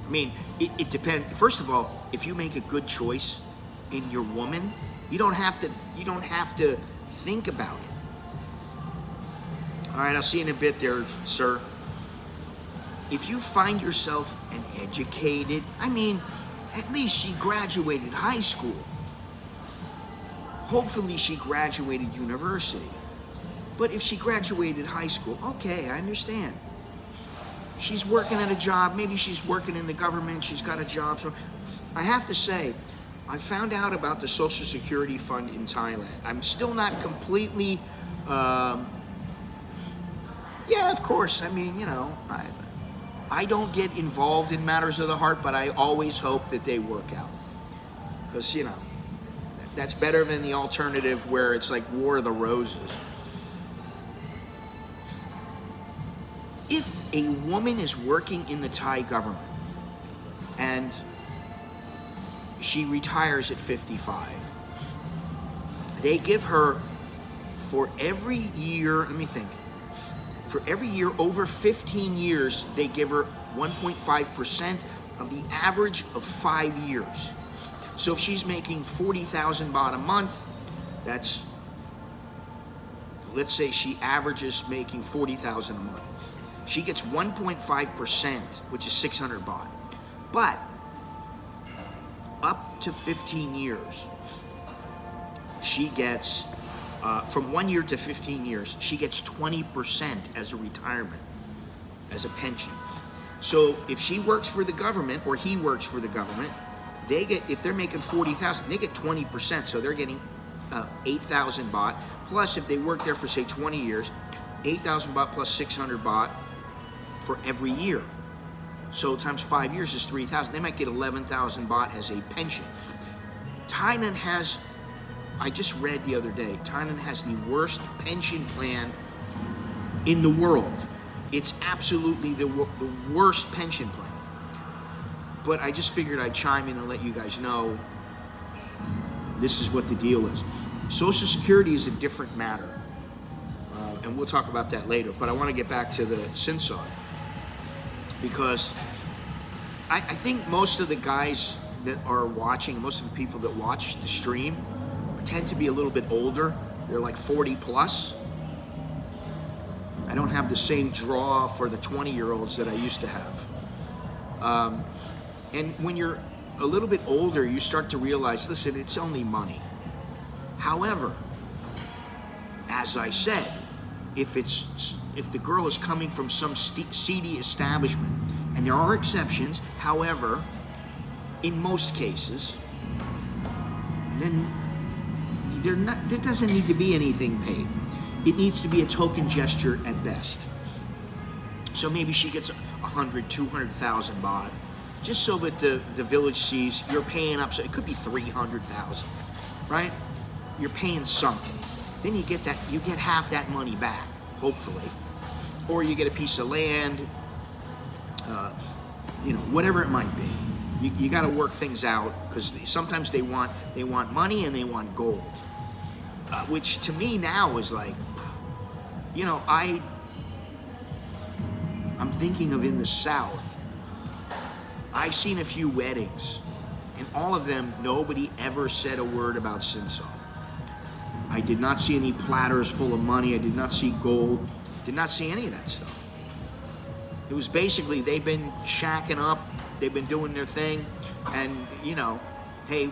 I mean, it depends. First of all, if you make a good choice in your woman, you don't have to think about it. All right, I'll see you in a bit there, sir. If you find yourself an educated, I mean, at least she graduated high school. hopefully she graduated university. But if she graduated high school, okay, I understand. She's working at a job, maybe she's working in the government, she's got a job. So I have to say, I found out about the Social Security Fund in Thailand. I'm still not completely, yeah, of course, I mean, you know, I don't get involved in matters of the heart, but I always hope that they work out. Because, you know, that's better than the alternative where it's like War of the Roses. If a woman is working in the Thai government and she retires at 55, they give her, for every year, let me think, for every year over 15 years, they give her 1.5% of the average of 5 years. So if she's making 40,000 baht a month, that's, let's say she averages making 40,000 a month. She gets 1.5%, which is 600 baht. But up to 15 years, she gets, from 1 year to 15 years, she gets 20% as a retirement, as a pension. So if she works for the government, or he works for the government, they get, if they're making 40,000, they get 20%. So they're getting 8,000 baht. Plus, if they work there for, say, 20 years, 8,000 baht plus 600 baht for every year. So times 5 years is 3,000. They might get 11,000 baht as a pension. Thailand has, I just read the other day, Thailand has the worst pension plan in the world. It's absolutely the worst pension plan. But I just figured I'd chime in and let you guys know this is what the deal is. Social Security is a different matter. And we'll talk about that later. But I want to get back to the Sin Sod. Because I think most of the guys that are watching, most of the people that watch the stream tend to be a little bit older. They're like 40 plus. I don't have the same draw for the 20-year-olds that I used to have. And when you're a little bit older, you start to realize, listen, it's only money. However, as I said, if the girl is coming from some seedy establishment, and there are exceptions, however, in most cases, then there doesn't need to be anything paid. It needs to be a token gesture at best. So maybe she gets 100, 200,000 baht, just so that the village sees you're paying up. So it could be 300,000, right? You're paying something. Then you get half that money back, hopefully, or you get a piece of land, you know, whatever it might be. You got to work things out, because sometimes they want money and they want gold, which to me now is like, you know, I'm thinking of in the South. I've seen a few weddings, and all of them, nobody ever said a word about Sin Sod. I did not see any platters full of money. I did not see gold. Did not see any of that stuff. It was basically, they've been shacking up. They've been doing their thing. And, you know, hey,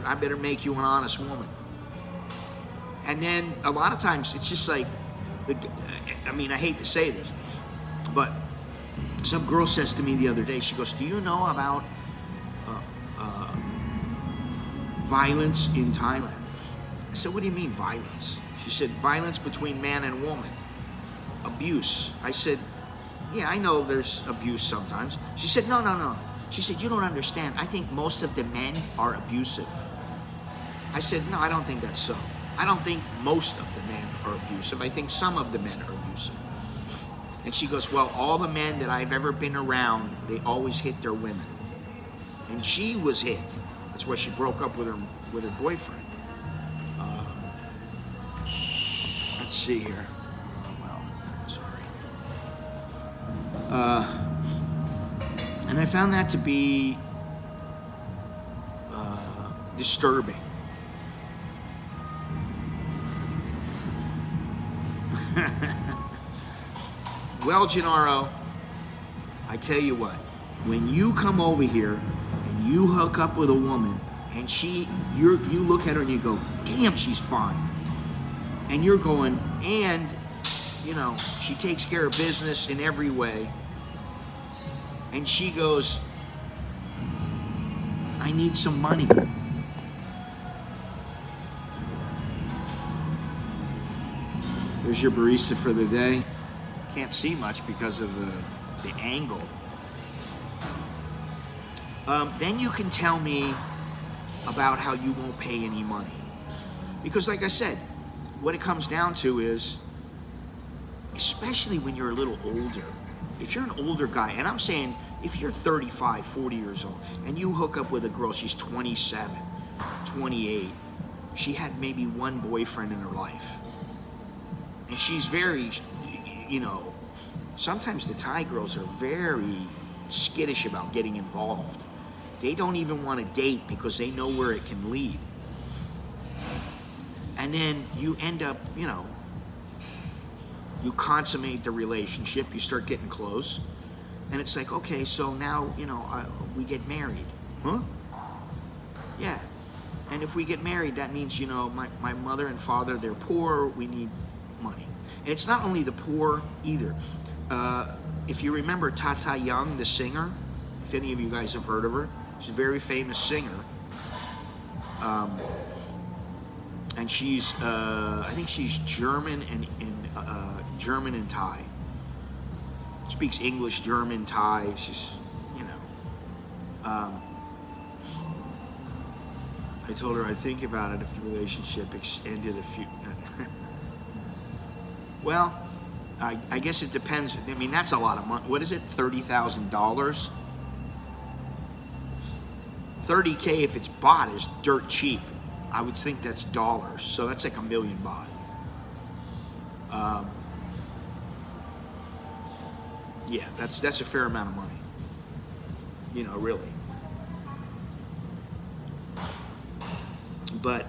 I better make you an honest woman. And then a lot of times it's just like, I mean, I hate to say this, but some girl says to me the other day, she goes, do you know about violence in Thailand? I said, what do you mean violence? She said, violence between man and woman. Abuse. I said, yeah, I know there's abuse sometimes. She said, no. She said, you don't understand. I think most of the men are abusive. I said, no, I don't think that's so. I don't think most of the men are abusive. I think some of the men are abusive. And she goes, well, all the men that I've ever been around, they always hit their women. And she was hit. That's why she broke up with her boyfriend. Let's see here. Oh, well, sorry. And I found that to be disturbing. Well, Gennaro, I tell you what, when you come over here and you hook up with a woman and you look at her and you go, damn, she's fine. And you're going, and, you know, she takes care of business in every way. And she goes, I need some money. There's your barista for the day. Can't see much because of the angle. Then you can tell me about how you won't pay any money. Because like I said, what it comes down to is, especially when you're a little older, if you're an older guy, and I'm saying if you're 35, 40 years old, and you hook up with a girl, she's 27, 28, she had maybe one boyfriend in her life, and she's very, you know, sometimes the Thai girls are very skittish about getting involved. They don't even want to date because they know where it can lead. And then you end up, you know, you consummate the relationship, you start getting close, and it's like, okay, so now, you know, we get married. Huh? Yeah. And if we get married, that means, you know, my mother and father, they're poor, we need money. And it's not only the poor either. If you remember Tata Young, the singer, if any of you guys have heard of her, she's a very famous singer. And she's, I think she's German and German and Thai. Speaks English, German, Thai. She's, you know. I told her I'd think about it if the relationship ended a few. Well, I guess it depends. I mean, that's a lot of money. What is it? $30,000. $30K if it's bought is dirt cheap. I would think that's dollars, so that's like $1 million baht. Yeah, that's a fair amount of money. You know, really. But,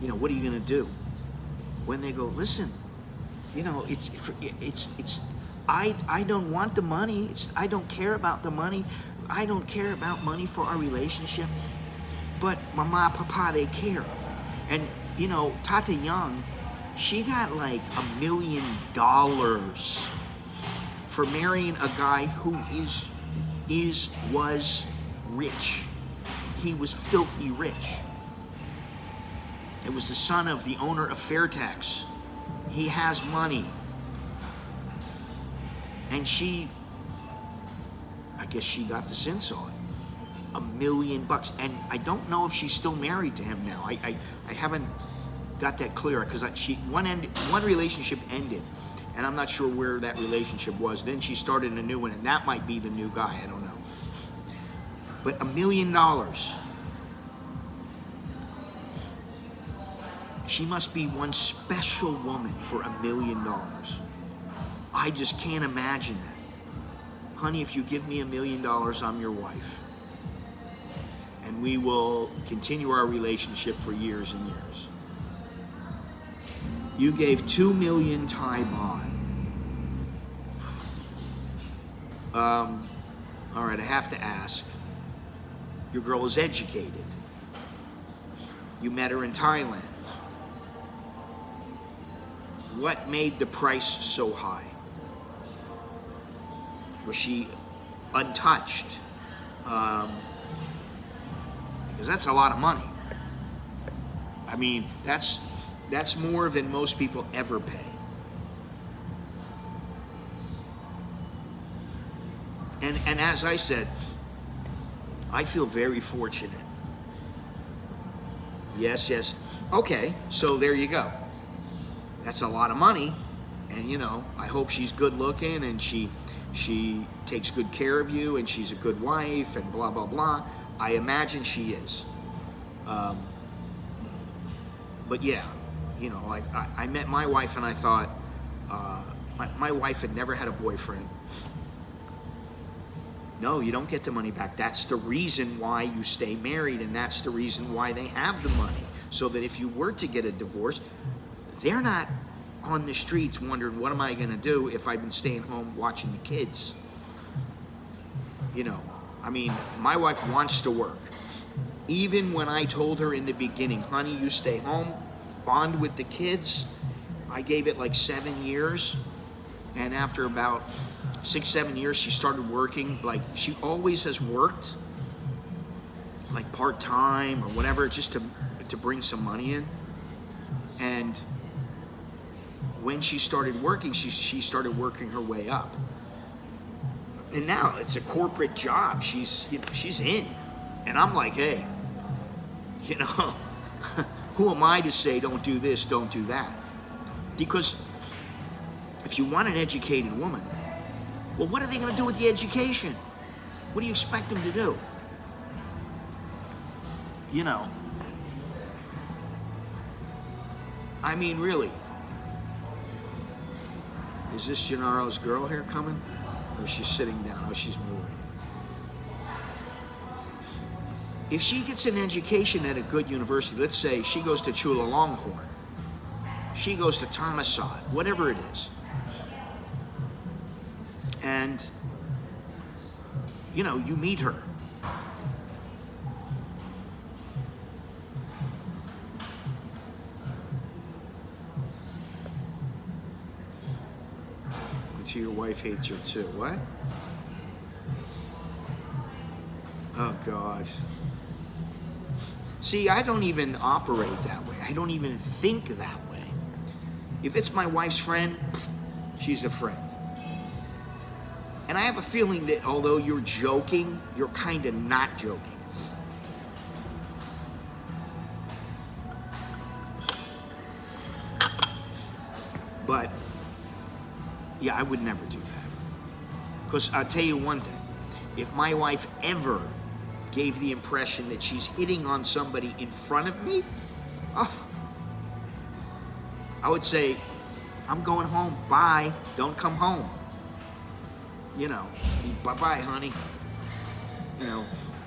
you know, what are you gonna do when they go, listen, you know, I don't want the money. I don't care about the money. I don't care about money for our relationship. But Mama, Papa, they care. And, you know, Tata Young, she got like $1 million for marrying a guy who was rich. He was filthy rich. It was the son of the owner of Fairtex. He has money. And she, I guess she got the Sin Sod. $1 million. And I don't know if she's still married to him now. I haven't got that clear because one relationship ended, and I'm not sure where that relationship was. Then she started a new one, and that might be the new guy. I don't know. But $1 million. She must be one special woman for $1 million. I just can't imagine that. Honey, if you give me $1 million, I'm your wife. And we will continue our relationship for years and years. You gave 2 million Thai baht. All right, I have to ask. Your girl is educated. You met her in Thailand. What made the price so high? Was she untouched? Because that's a lot of money. I mean, that's more than most people ever pay. And as I said, I feel very fortunate. Yes. Okay, so there you go. That's a lot of money. And you know, I hope she's good looking and she takes good care of you and she's a good wife and blah, blah, blah. I imagine she is. But yeah, you know, like I met my wife and I thought, my wife had never had a boyfriend. No, you don't get the money back. That's the reason why you stay married, and that's the reason why they have the money. So that if you were to get a divorce, they're not on the streets wondering, what am I going to do if I've been staying home watching the kids? You know, I mean, my wife wants to work. Even when I told her in the beginning, honey, you stay home, bond with the kids, I gave it like 7 years. And after about 6, 7 years, she started working. Like, she always has worked, like part-time or whatever, just to bring some money in. And when she started working, she started working her way up. And now it's a corporate job. She's in. And I'm like, hey, who am I to say don't do this, don't do that? Because if you want an educated woman, well, what are they going to do with the education? What do you expect them to do? I mean, really. Is this Gennaro's girl here coming? Or is she sitting down? Oh, she's moving. If she gets an education at a good university, let's say she goes to Chula Longhorn, she goes to Sin Sod, whatever it is, and you meet her. Until your wife hates her too. What? Oh God. See, I don't even operate that way. I don't even think that way. If it's my wife's friend, she's a friend. And I have a feeling that although you're joking, you're kind of not joking. But, yeah, I would never do that. Because I'll tell you one thing. If my wife ever gave the impression that she's hitting on somebody in front of me, I would say, I'm going home. Bye. Don't come home. Bye-bye, honey.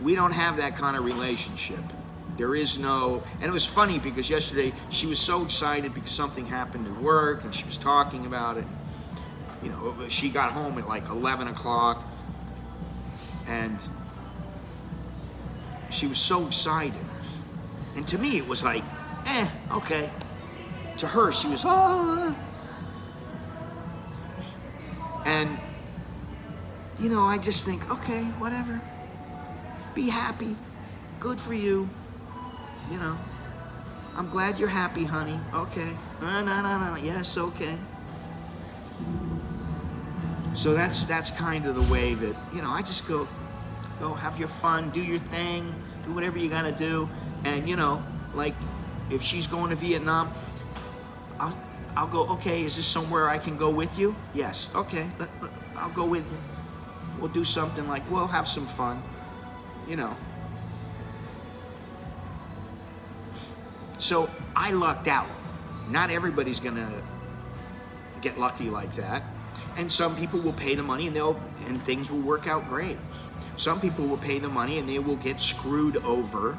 We don't have that kind of relationship. There is no, and it was funny because yesterday she was so excited because something happened at work and she was talking about it. She got home at like 11 o'clock and she was so excited. And to me, it was like, okay. To her, she was, And, I just think, okay, whatever. Be happy. Good for you. I'm glad you're happy, honey. Okay. No. Yes, okay. So that's kind of the way that, I just go have your fun, do your thing, do whatever you gotta do. And, like, if she's going to Vietnam, I'll go, okay, is this somewhere I can go with you? Yes, okay, I'll go with you. We'll do something like, we'll have some fun, So I lucked out. Not everybody's gonna get lucky like that. And some people will pay the money and things will work out great. Some people will pay the money and they will get screwed over,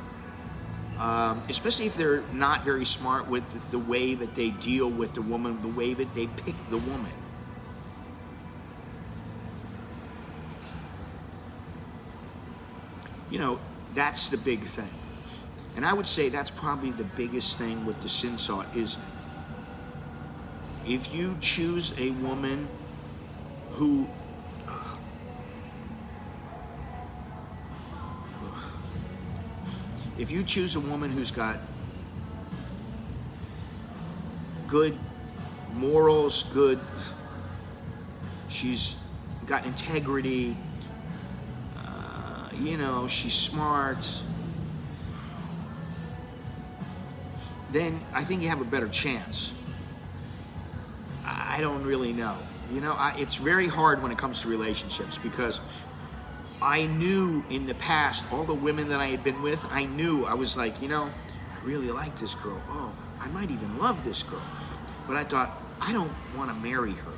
especially if they're not very smart with the way that they deal with the woman, the way that they pick the woman. That's the big thing. And I would say that's probably the biggest thing with the Sin Sod is if you choose a woman who if you choose a woman who's got good morals, she's got integrity, she's smart, then I think you have a better chance. I don't really know. It's very hard when it comes to relationships because I knew in the past, all the women that I had been with, I was like, I really like this girl. Oh, I might even love this girl. But I thought, I don't want to marry her.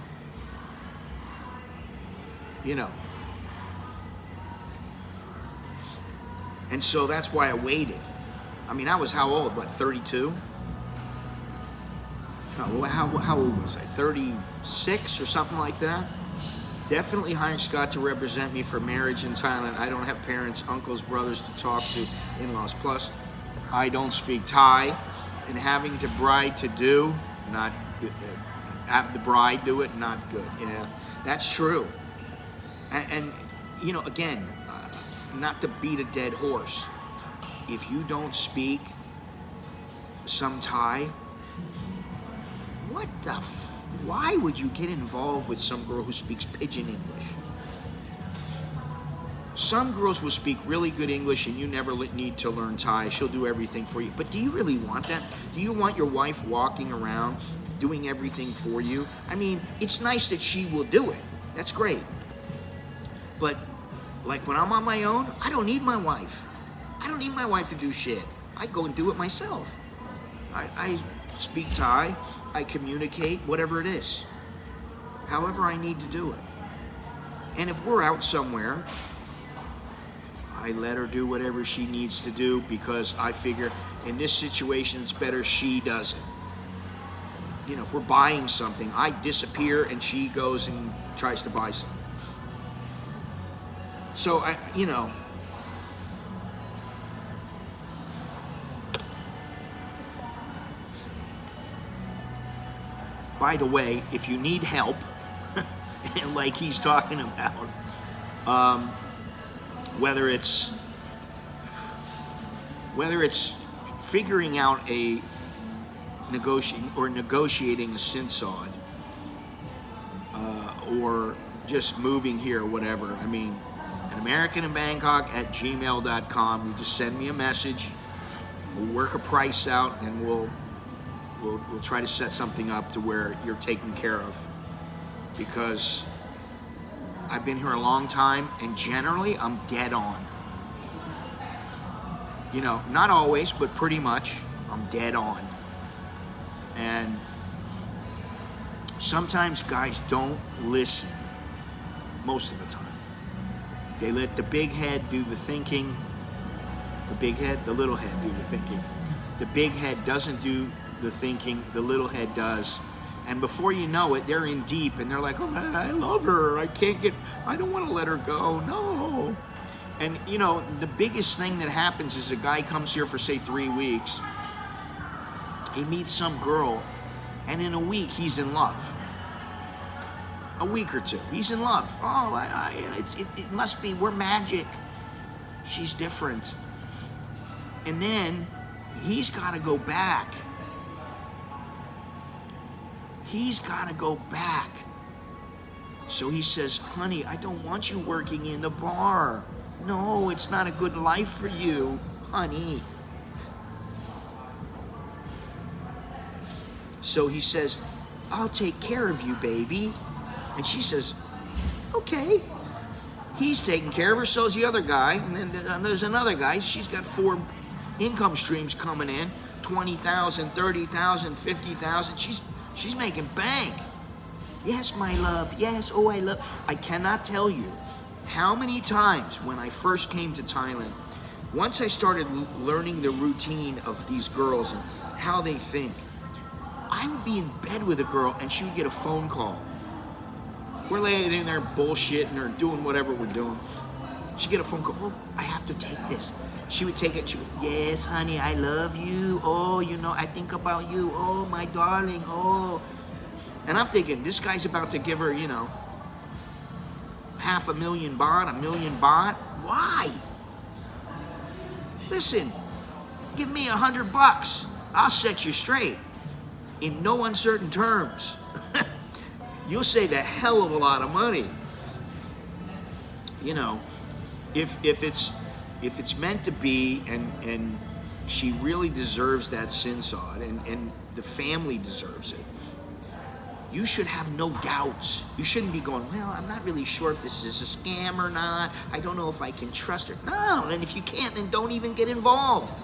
And so that's why I waited. I mean, I was how old? 32? No, how old was I? 36 or something like that? Definitely hiring Scott to represent me for marriage in Thailand. I don't have parents, uncles, brothers to talk to, in-laws. Plus, I don't speak Thai, and having the bride to do, not good. Have the bride do it, not good. Yeah, that's true. And you know, again, not to beat a dead horse. If you don't speak some Thai, what the why would you get involved with some girl who speaks pidgin English? Some girls will speak really good English and you never need to learn Thai. She'll do everything for you. But do you really want that? Do you want your wife walking around doing everything for you? I mean, it's nice that she will do it. That's great. But like when I'm on my own, I don't need my wife. I don't need my wife to do shit. I go and do it myself. I speak Thai, I communicate, whatever it is. However I need to do it. And if we're out somewhere, I let her do whatever she needs to do because I figure in this situation it's better she does it. You know, if we're buying something, I disappear and she goes and tries to buy something. So, you know, by the way, if you need help, like he's talking about, whether it's figuring out a negotiating a Sin Sod, or just moving here or whatever. I mean, an American in Bangkok at gmail.com. You just send me a message. We'll work a price out and we'll try to set something up to where you're taken care of, because I've been here a long time and generally I'm dead on. You know, not always, but pretty much I'm dead on. And sometimes guys don't listen most of the time. They let the big head do the thinking. The little head do the thinking. The big head doesn't do the thinking, the little head does. And before you know it, they're in deep and they're like, oh man, I love her. I don't want to let her go, no. And you know, the biggest thing that happens is a guy comes here for say 3 weeks. He meets some girl and in a week he's in love. A week or two, he's in love. Oh, it must be, we're magic. She's different. And then he's got to go back. He's got to go back. So he says, honey, I don't want you working in the bar. No, it's not a good life for you, honey. So he says, I'll take care of you, baby. And she says, okay. He's taking care of her, so's the other guy. And then there's another guy. She's got 4 income streams coming in. 20,000, 30,000, 50,000. She's making bank. Yes, my love. Yes, oh, I love. I cannot tell you how many times when I first came to Thailand, once I started learning the routine of these girls and how they think, I would be in bed with a girl and she would get a phone call. We're laying in there bullshitting or doing whatever we're doing. She'd get a phone call. Oh, I have to take this. She would take it. She would, yes, honey, I love you. Oh, you know, I think about you. Oh, my darling. Oh. And I'm thinking, this guy's about to give her, you know, 500,000 baht, 1,000,000 baht. Why? Listen, give me $100. I'll set you straight. In no uncertain terms. You'll save a hell of a lot of money. You know, if it's meant to be, and she really deserves that Sin Sod, and the family deserves it, you should have no doubts. You shouldn't be going, well, I'm not really sure if this is a scam or not. I don't know if I can trust her. No, and if you can't, then don't even get involved.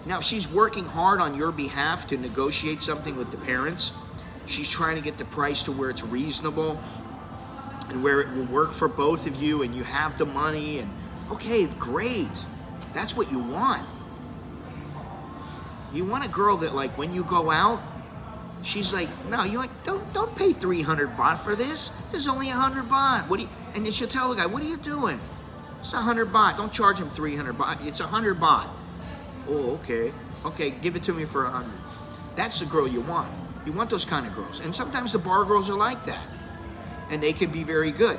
Now, if she's working hard on your behalf to negotiate something with the parents, she's trying to get the price to where it's reasonable and where it will work for both of you and you have the money, and okay, great. That's what you want. You want a girl that, like, when you go out, She's like, no, don't pay 300 baht for this. This is only 100 baht. What do you? And then she'll tell the guy, what are you doing? It's 100 baht. Don't charge him 300 baht. It's 100 baht. Oh, okay. Okay, give it to me for 100. That's the girl you want. You want those kind of girls. And sometimes the bar girls are like that. And they can be very good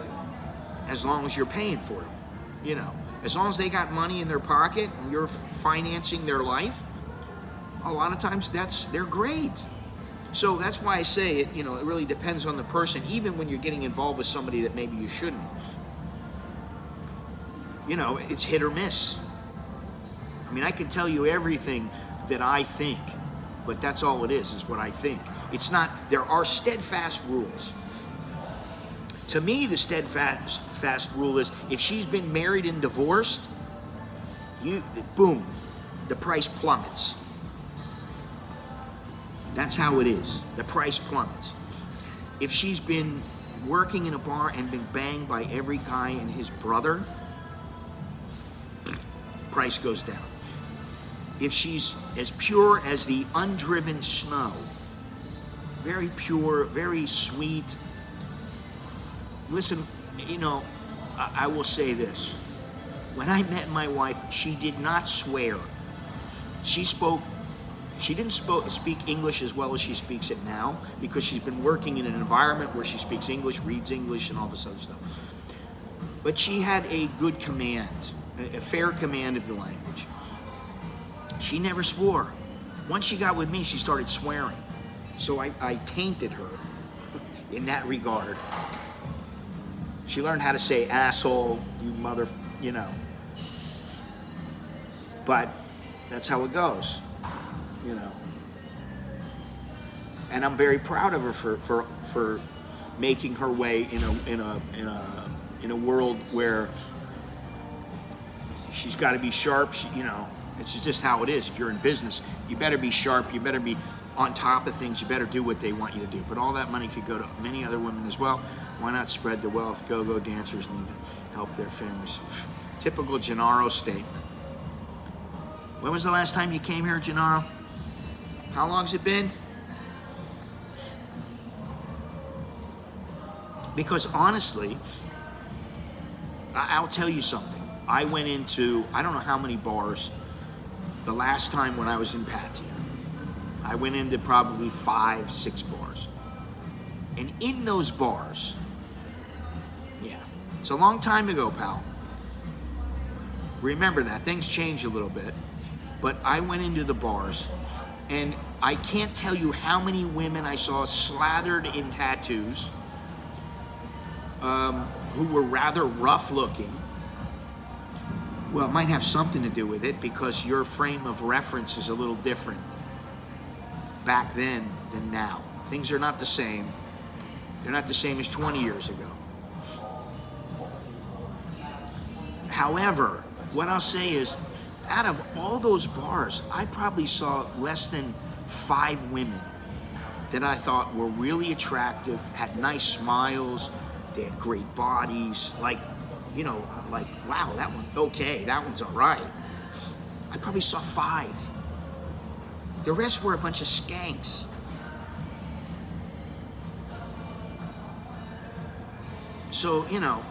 as long as you're paying for them. You know, as long as they got money in their pocket and you're financing their life, a lot of times they're great. So that's why I say it, you know, it really depends on the person, even when you're getting involved with somebody that maybe you shouldn't. You know, it's hit or miss. I mean, I can tell you everything that I think, but that's all it is what I think. It's not, there are steadfast rules. To me, the steadfast rule is if she's been married and divorced, boom, the price plummets. That's how it is. The price plummets. If she's been working in a bar and been banged by every guy and his brother, price goes down. If she's as pure as the undriven snow, very pure, very sweet. Listen, you know, I will say this. When I met my wife, she did not swear. She didn't speak English as well as she speaks it now because she's been working in an environment where she speaks English, reads English, and all this other stuff. But she had a good command, a fair command of the language. She never swore. Once she got with me, she started swearing. So I tainted her in that regard. She learned how to say asshole, you mother, you know. But that's how it goes. You know, and I'm very proud of her for making her way in a world where she's got to be sharp. You know, it's just how it is. If you're in business, you better be sharp. You better be on top of things. You better do what they want you to do. But all that money could go to many other women as well. Why not spread the wealth? Go-go dancers need to help their families. Typical Gennaro statement. When was the last time you came here, Gennaro? How long's it been? Because honestly, I'll tell you something. I went into, I don't know how many bars the last time when I was in Pattaya. I went into probably 5, 6 bars. And in those bars, yeah, it's a long time ago, pal. Remember that, things change a little bit. But I went into the bars, and I can't tell you how many women I saw slathered in tattoos, who were rather rough looking. Well, it might have something to do with it because your frame of reference is a little different back then than now. Things are not the same. They're not the same as 20 years ago. However, what I'll say is, out of all those bars, I probably saw less than 5 women that I thought were really attractive, had nice smiles, they had great bodies, like, you know, like, wow, that one, okay, that one's all right. I probably saw 5. The rest were a bunch of skanks. So, you know,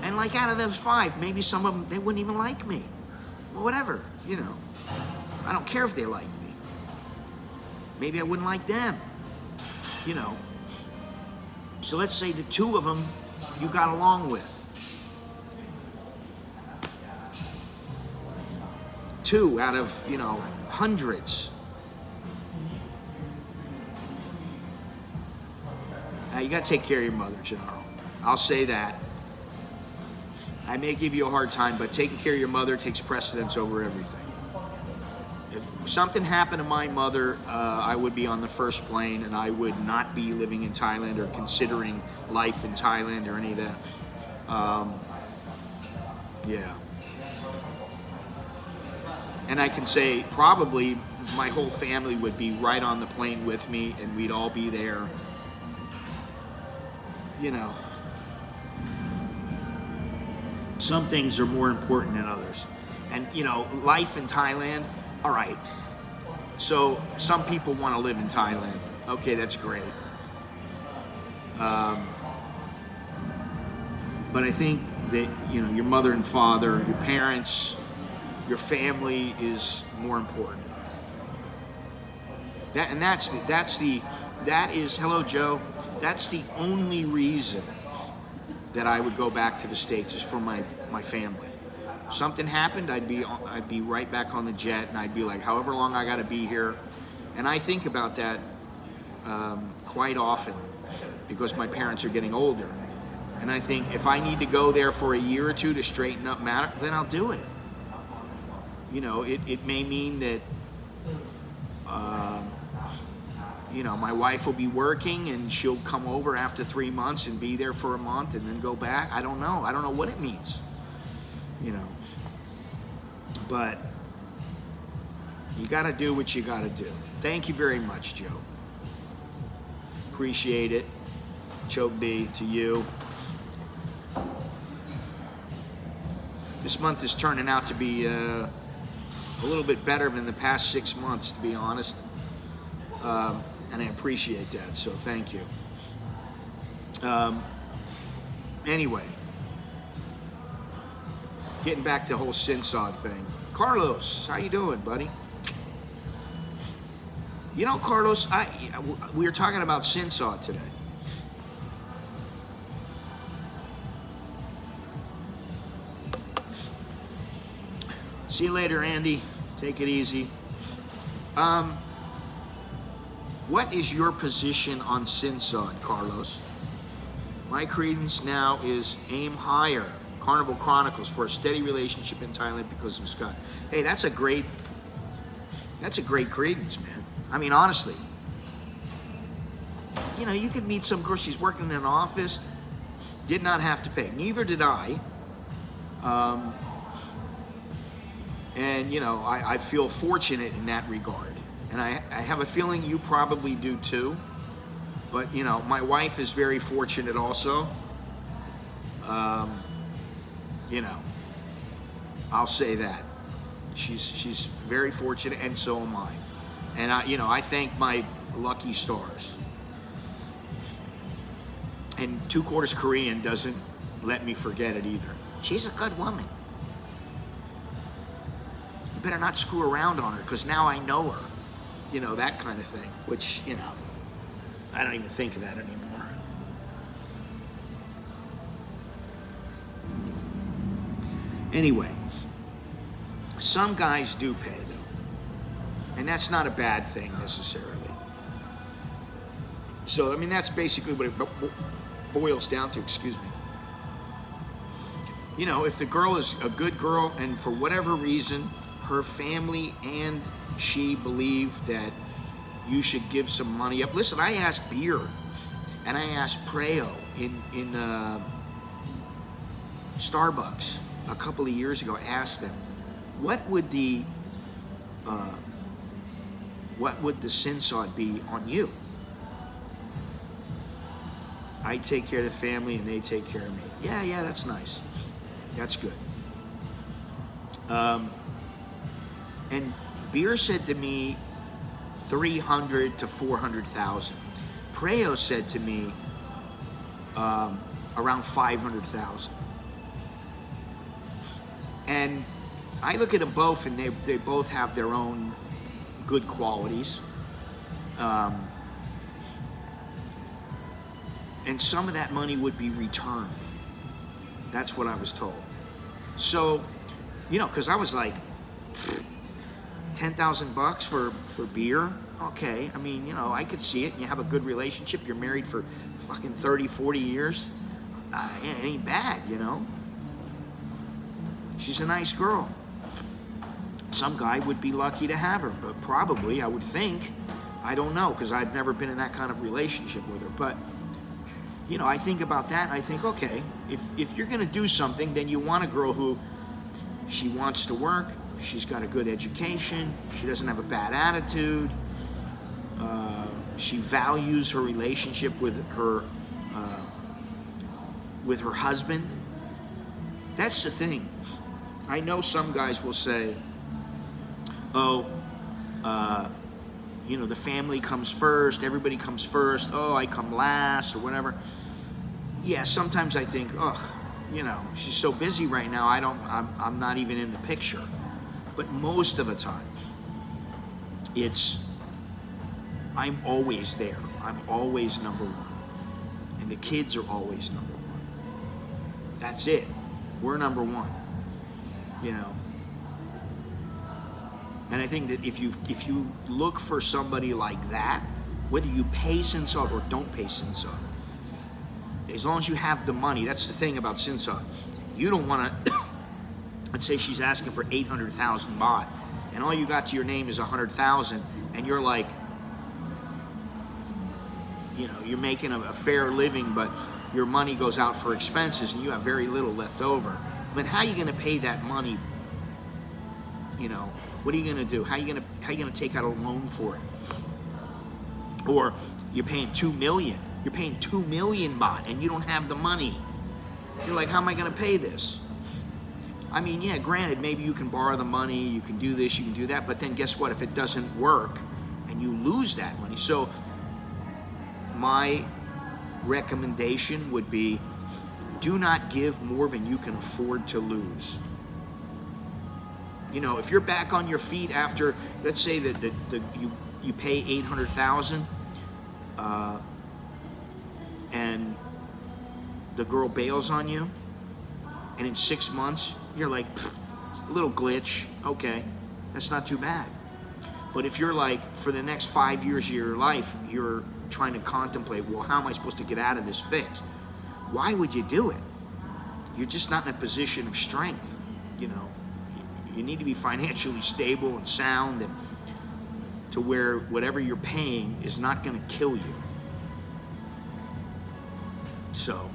and like out of those 5, maybe some of them, they wouldn't even like me. Well, whatever, you know. I don't care if they like me. Maybe I wouldn't like them, you know. So let's say the 2 of them you got along with. 2 out of, you know, hundreds. Now, you got to take care of your mother, Gennaro. I'll say that. I may give you a hard time, but taking care of your mother takes precedence over everything. If something happened to my mother, I would be on the first plane, and I would not be living in Thailand or considering life in Thailand or any of that. Yeah. And I can say probably my whole family would be right on the plane with me, and we'd all be there. You know. Some things are more important than others. And, you know, life in Thailand, all right, So some people want to live in Thailand. Okay, that's great. But I think that, you know, your mother and father, your parents, your family is more important. That is, hello Joe, that's the only reason that I would go back to the States, is for my family. Something happened, I'd be right back on the jet, and I'd be like, however long I got to be here. And I think about that quite often, because my parents are getting older. And I think if I need to go there for a year or two to straighten up matter, then I'll do it. You know, it may mean that, you know, my wife will be working and she'll come over after 3 months and be there for a month and then go back. I don't know. I don't know what it means, you know. But you got to do what you got to do. Thank you very much, Joe. Appreciate it. Choke B to you. This month is turning out to be a little bit better than the past 6 months, to be honest. And I appreciate that, so thank you. Anyway, getting back to the whole Sin Sod thing. Carlos, how you doing, buddy? You know, Carlos, we were talking about Sin Sod today. See you later, Andy. Take it easy. What is your position on Sin Sod, Carlos? My credence now is aim higher. Carnival Chronicles for a steady relationship in Thailand because of Scott. Hey, that's a great credence, man. I mean, honestly. You know, you could meet some girl, she's working in an office, did not have to pay. Neither did I. And, you know, I feel fortunate in that regard. And I have a feeling you probably do too. But, you know, my wife is very fortunate also. You know, I'll say that. She's very fortunate, and so am I. And, I thank my lucky stars. And 2/4 Korean doesn't let me forget it either. She's a good woman. You better not screw around on her, because now I know her. You know, that kind of thing, which, you know, I don't even think of that anymore. Anyway, some guys do pay, though. And that's not a bad thing, necessarily. So, I mean, that's basically what it boils down to, excuse me. You know, if the girl is a good girl, and for whatever reason, her family and she believe that you should give some money up. Listen, I asked Beer and I asked Preo in Starbucks a couple of years ago. I asked them, what would the Sin Sod be on you? I take care of the family and they take care of me. Yeah, that's nice. That's good. And Beer said to me 300 to 400,000. Preo said to me around 500,000. And I look at them both, and they both have their own good qualities. And some of that money would be returned. That's what I was told. So, you know, because I was like, $10,000 for Beer? Okay, I mean, you know, I could see it. You have a good relationship. You're married for fucking 30, 40 years. It ain't bad, you know. She's a nice girl. Some guy would be lucky to have her, but probably, I would think, I don't know, because I've never been in that kind of relationship with her. But, you know, I think about that, and I think, okay, if you're going to do something, then you want a girl who, she wants to work, she's got a good education, she doesn't have a bad attitude, she values her relationship with her husband. That's the thing. I know some guys will say, oh, you know, the family comes first, everybody comes first, oh, I come last, or whatever. Yeah, sometimes I think, oh, you know, she's so busy right now, I'm not even in the picture. But most of the time, I'm always there. I'm always number one. And the kids are always number one. That's it. We're number one. You know. And I think that if you look for somebody like that, whether you pay Sin Sod or don't pay Sin Sod, as long as you have the money, that's the thing about Sin Sod. You don't want to, let's say she's asking for 800,000 baht, and all you got to your name is 100,000, and you're like, you know, you're making a fair living, but your money goes out for expenses, and you have very little left over. I mean, how are you going to pay that money? You know, what are you going to do? How are you going to take out a loan for it? Or you're paying 2 million. You're paying 2 million baht, and you don't have the money. You're like, how am I going to pay this? I mean, yeah, granted, maybe you can borrow the money, you can do this, you can do that, but then guess what? If it doesn't work and you lose that money. So my recommendation would be, do not give more than you can afford to lose. You know, if you're back on your feet after, let's say that you pay 800,000, and the girl bails on you, and in 6 months you're like, a little glitch, okay, that's not too bad. But if you're like, for the next 5 years of your life, you're trying to contemplate, well, how am I supposed to get out of this fix? Why would you do it? You're just not in a position of strength. You know, you need to be financially stable and sound, and to where whatever you're paying is not going to kill you. So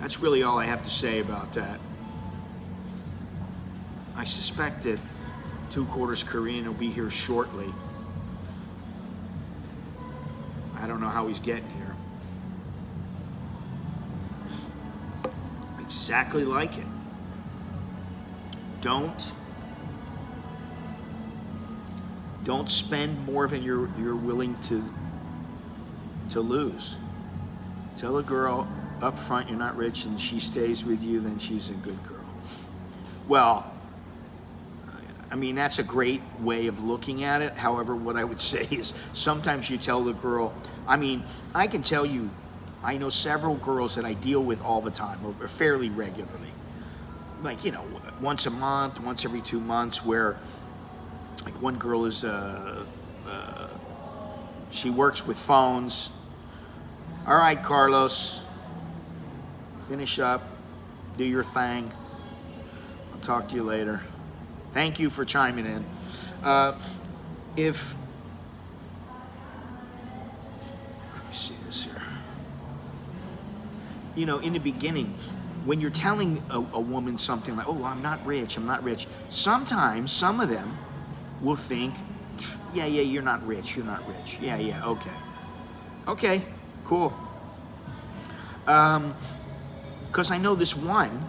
that's really all I have to say about that. I suspect that 2/4 Korean will be here shortly. I don't know how he's getting here. Exactly like it. Don't spend more than you're willing to lose. Tell a girl up front you're not rich, and she stays with you, then she's a good girl. Well, I mean, that's a great way of looking at it. However, what I would say is sometimes you tell the girl, I mean, I can tell you, I know several girls that I deal with all the time, or fairly regularly. Like, you know, once a month, once every 2 months, where like one girl is, she works with phones. All right, Carlos, finish up, do your thing. I'll talk to you later. Thank you for chiming in. Let me see this here. You know, in the beginning, when you're telling a woman something like, oh, I'm not rich, sometimes some of them will think, yeah, you're not rich. Yeah, okay, cool. Because I know this one,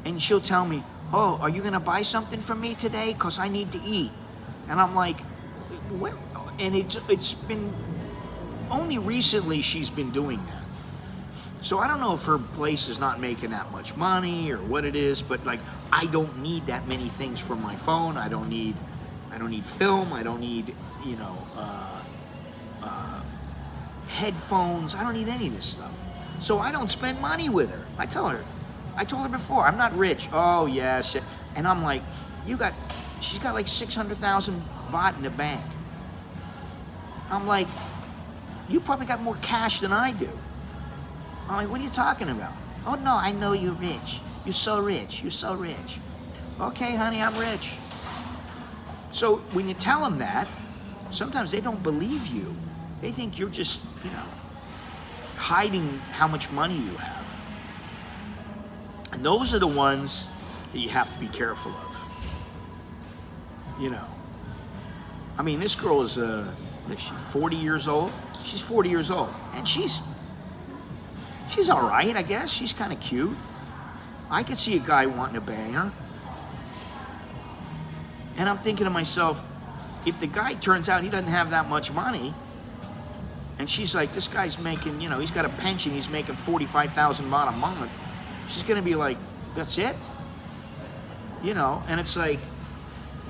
and she'll tell me, oh, are you gonna buy something for me today? Because I need to eat. And I'm like, well, and it's been, only recently she's been doing that. So I don't know if her place is not making that much money or what it is, but like, I don't need that many things from my phone. I don't need film. I don't need, you know, headphones. I don't need any of this stuff. So I don't spend money with her. I told her before, I'm not rich. Oh, yeah, shit. And I'm like, she's got like 600,000 baht in the bank. I'm like, you probably got more cash than I do. I'm like, what are you talking about? Oh, no, I know you're rich. You're so rich. Okay, honey, I'm rich. So when you tell them that, sometimes they don't believe you. They think you're just, you know, hiding how much money you have. And those are the ones that you have to be careful of. You know. I mean, this girl is, what is she, 40 years old? She's 40 years old. And she's all right, I guess. She's kind of cute. I could see a guy wanting to bang her. And I'm thinking to myself, if the guy turns out he doesn't have that much money, and she's like, this guy's making, you know, he's got a pension, he's making 45,000 baht a month, she's gonna be like, that's it? You know, and it's like,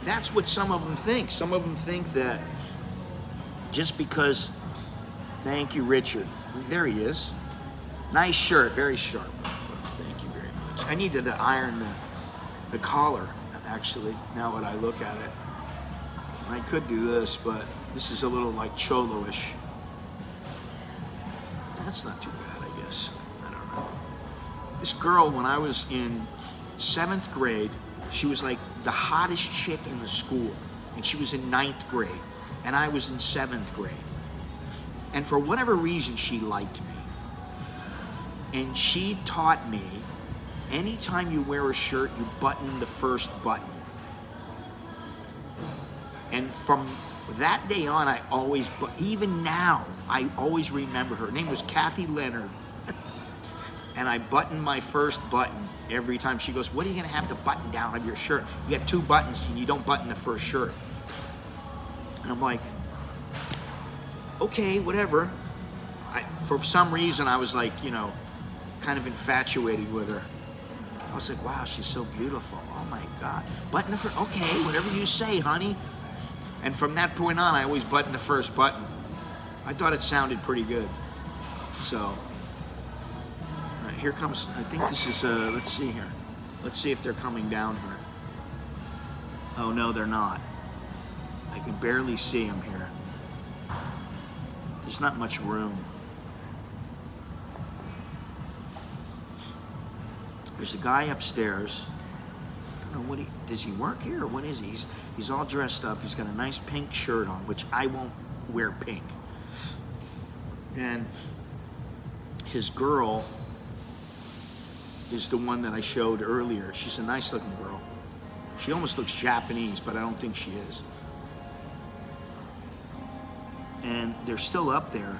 that's what some of them think. Some of them think that just because, thank you, Richard. There he is. Nice shirt, very sharp. Thank you very much. I need to iron the collar, actually, now that I look at it. I could do this, but this is a little like cholo-ish. That's not too bad, I guess. I don't know. This girl, when I was in 7th grade, she was like the hottest chick in the school. And she was in 9th grade. And I was in 7th grade. And for whatever reason, she liked me. And she taught me, anytime you wear a shirt, you button the first button. And from that day on, I always, even now, I always remember her. Her name was Kathy Leonard. And I button my first button every time. She goes, what are you gonna have to button down of your shirt? You got 2 buttons and you don't button the first shirt. And I'm like, okay, whatever. For some reason, I was like, you know, kind of infatuated with her. I was like, wow, she's so beautiful. Oh my God. Button the first, okay, whatever you say, honey. And from that point on, I always button the first button. I thought it sounded pretty good. So, all right, here comes, I think this is, let's see here. Let's see if they're coming down here. Oh no, they're not. I can barely see them here. There's not much room. There's a guy upstairs. I don't know what does he work here or what is he? He's all dressed up. He's got a nice pink shirt on, which I won't wear pink. And his girl is the one that I showed earlier. She's a nice looking girl. She almost looks Japanese, but I don't think she is. And they're still up there,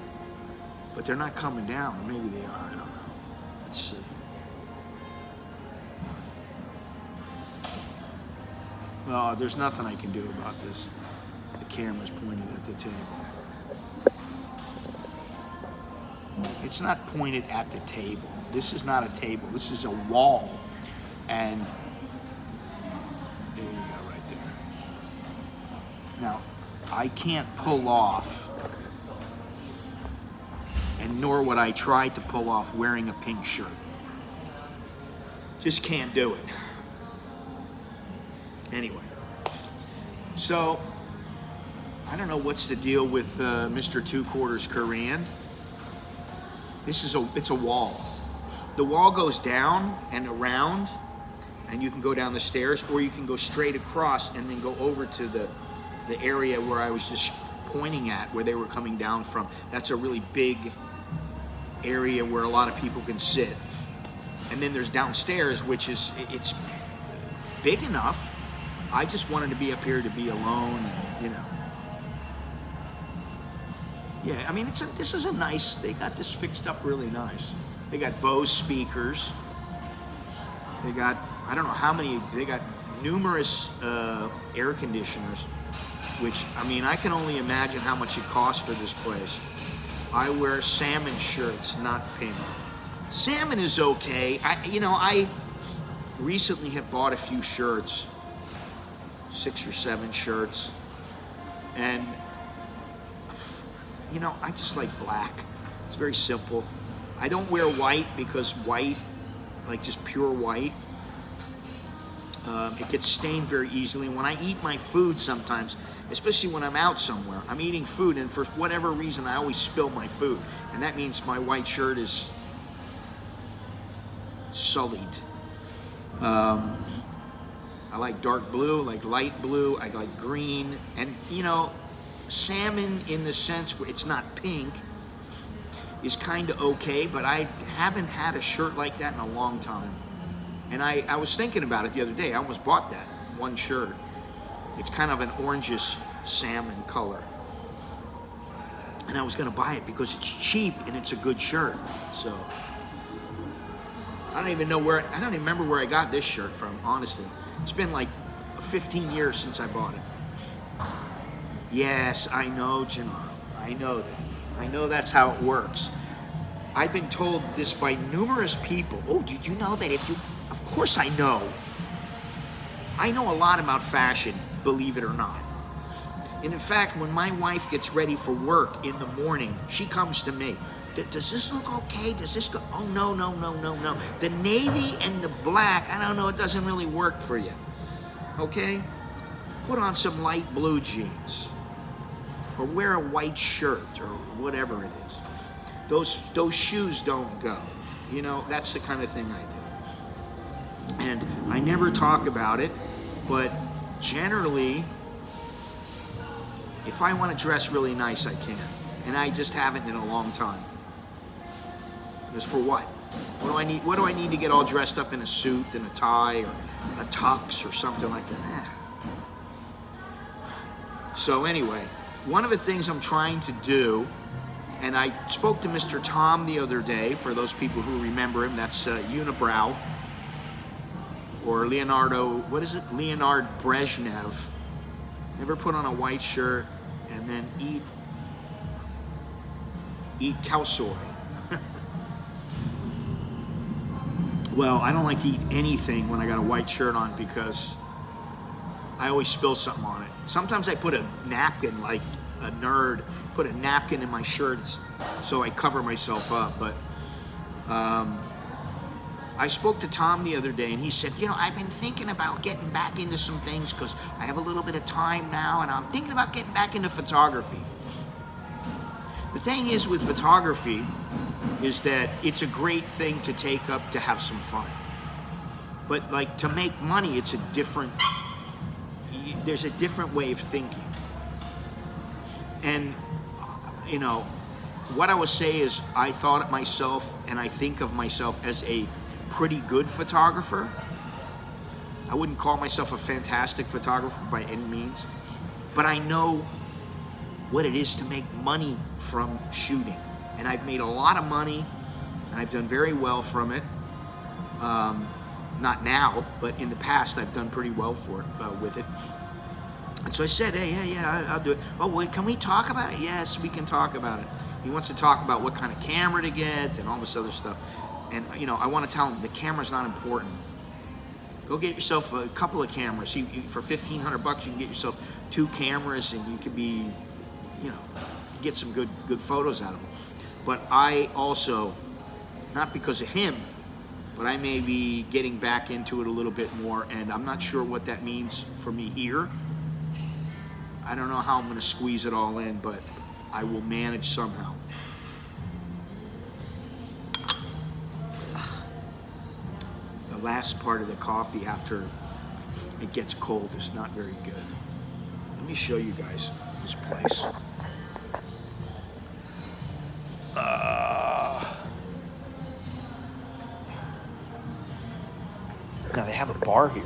but they're not coming down. Or maybe they are, I don't know. Let's see. Oh, there's nothing I can do about this. The camera's pointed at the table. It's not pointed at the table. This is not a table. This is a wall. And there you go, right there. Now, I can't pull off, and nor would I try to pull off wearing a pink shirt. Just can't do it. Anyway, so I don't know what's the deal with Mr. 2 Quarters Korean. It's a wall. The wall goes down and around, and you can go down the stairs, or you can go straight across and then go over to the area where I was just pointing at, where they were coming down from. That's a really big area where a lot of people can sit. And then there's downstairs, which is, it's big enough. I just wanted to be up here to be alone, and, you know. Yeah, I mean, this is a nice, they got this fixed up really nice. They got Bose speakers. They got, I don't know how many, they got numerous air conditioners, which, I mean, I can only imagine how much it costs for this place. I wear salmon shirts, not pink. Salmon is okay. I recently have bought a few shirts, 6 or 7 shirts, and you know, I just like black. It's very simple. I don't wear white because white, like just pure white, it gets stained very easily. When I eat my food sometimes, especially when I'm out somewhere, I'm eating food, and for whatever reason, I always spill my food. And that means my white shirt is sullied. I like dark blue, I like light blue, I like green, and you know, salmon in the sense where it's not pink is kind of okay, but I haven't had a shirt like that in a long time. And I was thinking about it the other day. I almost bought that one shirt. It's kind of an orangish salmon color. And I was gonna buy it because it's cheap and it's a good shirt. So I don't even remember where I got this shirt from, honestly. It's been like 15 years since I bought it. Yes, I know, Gennaro. I know that. I know that's how it works. I've been told this by numerous people. Oh, did you know that if you... Of course I know. I know a lot about fashion, believe it or not. And in fact, when my wife gets ready for work in the morning, she comes to me. Does this look okay? Does this go? Oh, no, no, no, no, no. The navy and the black, I don't know, it doesn't really work for you. Okay? Put on some light blue jeans. Or wear a white shirt or whatever it is. Those shoes don't go. You know, that's the kind of thing I do. And I never talk about it, but generally, if I want to dress really nice, I can. And I just haven't in a long time. Just for what? What do I need? What do I need to get all dressed up in a suit and a tie or a tux or something like that? So anyway, one of the things I'm trying to do, and I spoke to Mr. Tom the other day, for those people who remember him, that's Unibrow, or Leonardo, what is it? Leonard Brezhnev. Never put on a white shirt and then eat cow soy. Well, I don't like to eat anything when I got a white shirt on because I always spill something on it. Sometimes I put a napkin, like a nerd, put a napkin in my shirts so I cover myself up. But I spoke to Tom the other day and he said, you know, I've been thinking about getting back into some things because I have a little bit of time now and I'm thinking about getting back into photography. The thing is with photography is that it's a great thing to take up to have some fun. But like to make money, it's a different, there's a different way of thinking. And, you know, what I would say is I thought of myself and I think of myself as a pretty good photographer. I wouldn't call myself a fantastic photographer by any means, but I know what it is to make money from shooting. And I've made a lot of money and I've done very well from it. Not now, but in the past I've done pretty well with it. And so I said, hey, yeah, I'll do it. Oh, wait, can we talk about it? Yes, we can talk about it. He wants to talk about what kind of camera to get and all this other stuff. And, you know, I want to tell him the camera's not important. Go get yourself a couple of cameras. For $1,500 you can get yourself 2 cameras and you can be, you know, get some good photos out of them. But I also, not because of him, but I may be getting back into it a little bit more, and I'm not sure what that means for me here. I don't know how I'm going to squeeze it all in, but I will manage somehow. The last part of the coffee after it gets cold is not very good. Let me show you guys this place. Now they have a bar here.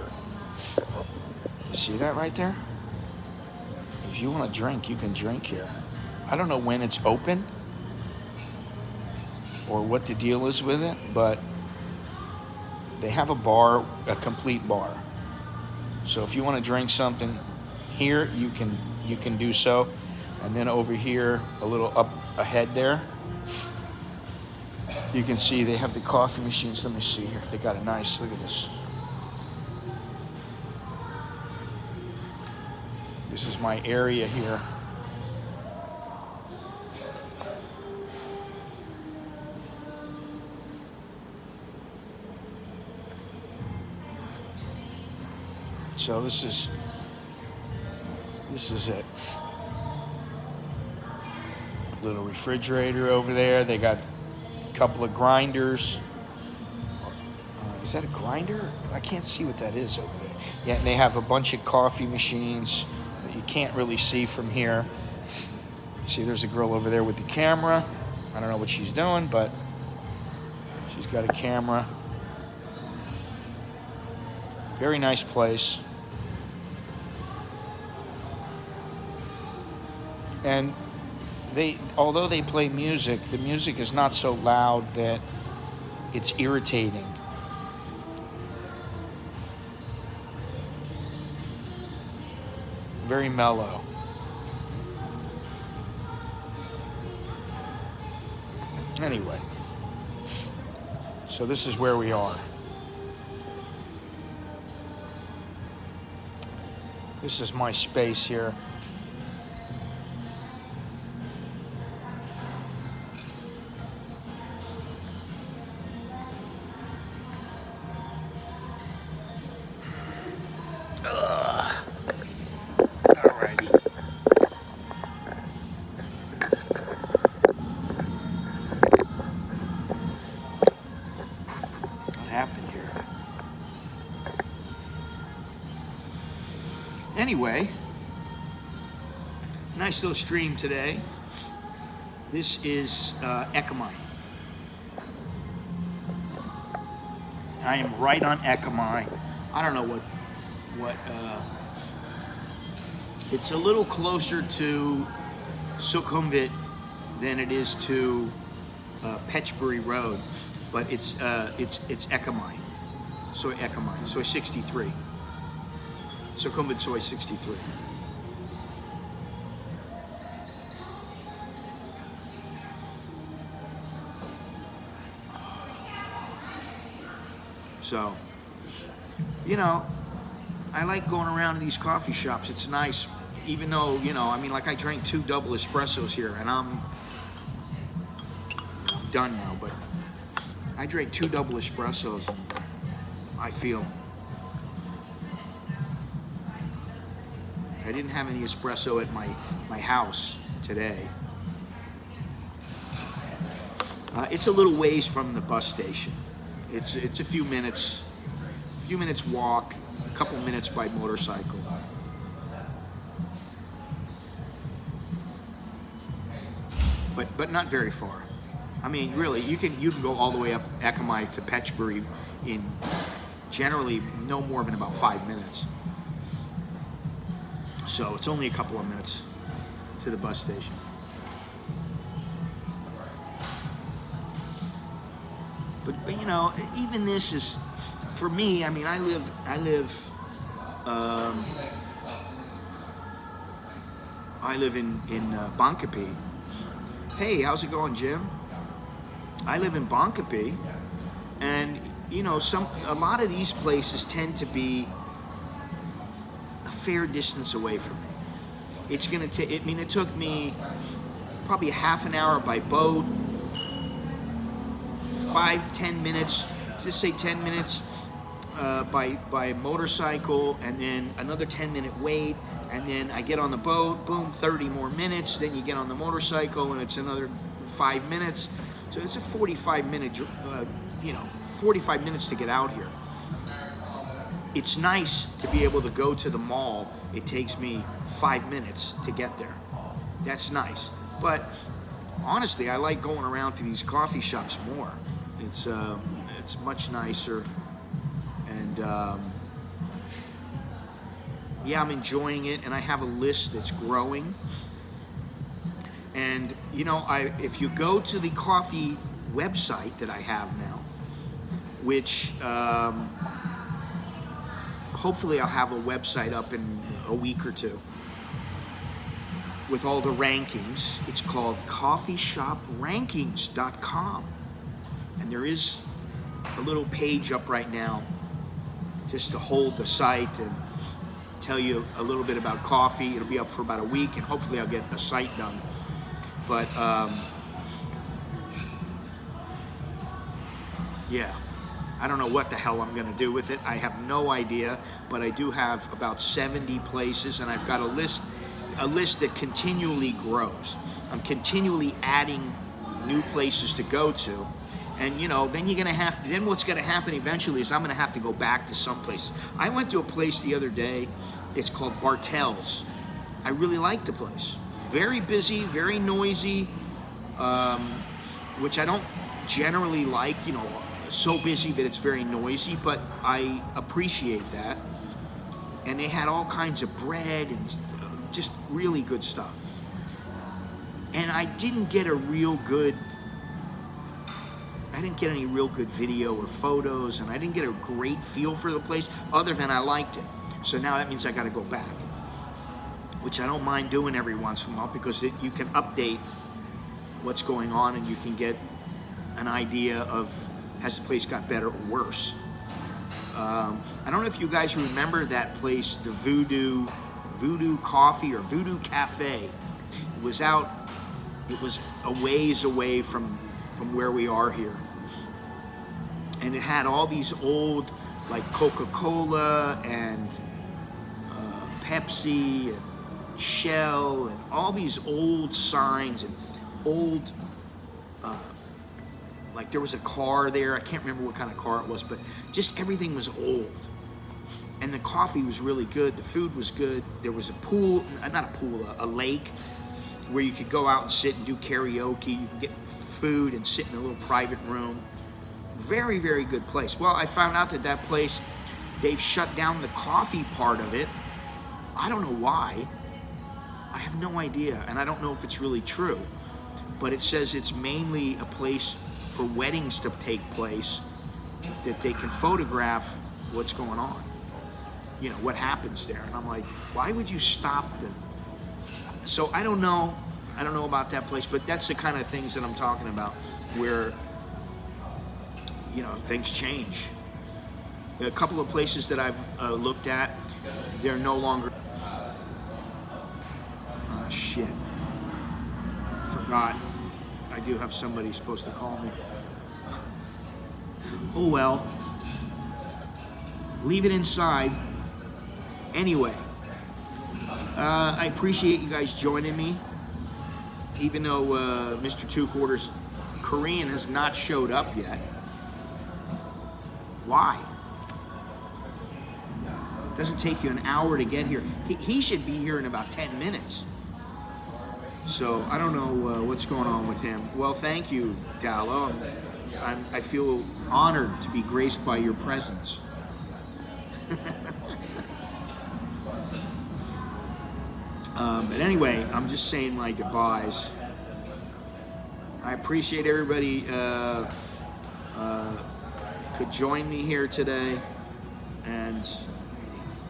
You see that right there? If you want to drink, you can drink here. I don't know when it's open or what the deal is with it, but they have a bar, a complete bar. So if you want to drink something here, you can do so. And then over here, a little up ahead there, you can see they have the coffee machines. Let me see here. They got a nice, look at this. This is my area here. So this is it. Little refrigerator over there. They got a couple of grinders. Is that a grinder? I can't see what that is over there. Yeah, and they have a bunch of coffee machines that you can't really see from here. See, there's a girl over there with the camera. I don't know what she's doing, but she's got a camera. Very nice place. And although they play music, the music is not so loud that it's irritating. Very mellow. Anyway, so this is where we are. This is my space here. Alrighty. What happened here? Anyway, nice little stream today. This is Ekkamai. I am right on Ekkamai. I don't know what it's a little closer to Sukhumvit than it is to Petchbury Road, but it's Ekkamai. Soy Ekkamai, Soy 63. Sukhumvit Soy 63. So, you know, I like going around to these coffee shops. It's nice, even though, you know, I mean, like I drank 2 double espressos here, and I'm done now, but I drank 2 double espressos, and I feel I didn't have any espresso at my house today. It's a little ways from the bus station. It's a few minutes walk, a couple minutes by motorcycle. But not very far. I mean, really, you can go all the way up Ekkamai to Petchbury in generally no more than about 5 minutes. So it's only a couple of minutes to the bus station. But you know, even this is, for me, I mean, I live in Bankapi. Hey, how's it going, Jim? I live in Bankapi, and you know, a lot of these places tend to be a fair distance away from me. It's gonna take. I mean, it took me probably half an hour by boat, 5-10 minutes. Just say 10 minutes by motorcycle, and then another 10-minute wait, and then I get on the boat. Boom, 30 more minutes. Then you get on the motorcycle, and it's another 5 minutes. So it's a 45-minute, 45 minutes to get out here. It's nice to be able to go to the mall. It takes me 5 minutes to get there. That's nice. But honestly, I like going around to these coffee shops more. It's much nicer, and yeah, I'm enjoying it, and I have a list that's growing. And you know, if you go to the coffee website that I have now, which hopefully I'll have a website up in a week or two with all the rankings. It's called coffeeshoprankings.com, and there is a little page up right now just to hold the site and tell you a little bit about coffee. It'll be up for about a week, and hopefully I'll get a site done. But yeah, I don't know what the hell I'm gonna do with it. I have no idea, but I do have about 70 places, and I've got a list that continually grows. I'm continually adding new places to go to, and you know, then what's gonna happen eventually is I'm gonna have to go back to some places. I went to a place the other day. It's called Bartell's. I really like the place. Very busy, very noisy, which I don't generally like, you know, so busy that it's very noisy, but I appreciate that. And they had all kinds of bread and just really good stuff. And I didn't get any real good video or photos, and I didn't get a great feel for the place other than I liked it. So now that means I gotta go back, which I don't mind doing every once in a while, because you can update what's going on, and you can get an idea of, has the place got better or worse? I don't know if you guys remember that place, the Voodoo Coffee or Voodoo Cafe. It was a ways away from where we are here. And it had all these old, like Coca-Cola and Pepsi and Shell and all these old signs and old, like there was a car there. I can't remember what kind of car it was, but just everything was old. And the coffee was really good. The food was good. There was a pool, not a pool, a lake where you could go out and sit and do karaoke. You could get food and sit in a little private room. Very, very good place. Well, I found out that place, they've shut down the coffee part of it. I don't know why. I have no idea, and I don't know if it's really true. But it says it's mainly a place for weddings to take place, that they can photograph what's going on. You know, what happens there. And I'm like, why would you stop them? So I don't know about that place, but that's the kind of things that I'm talking about, where, you know, things change. There are a couple of places that I've looked at, they're no longer, shit, forgot. I do have somebody supposed to call me. Oh well, leave it inside. Anyway, I appreciate you guys joining me, even though Mr. Two Quarters Korean has not showed up yet. Why? It doesn't take you an hour to get here. He should be here in about 10 minutes. So I don't know what's going on with him. Well, thank you, Dallo. I feel honored to be graced by your presence. But anyway, I'm just saying my goodbyes. I appreciate everybody could join me here today, and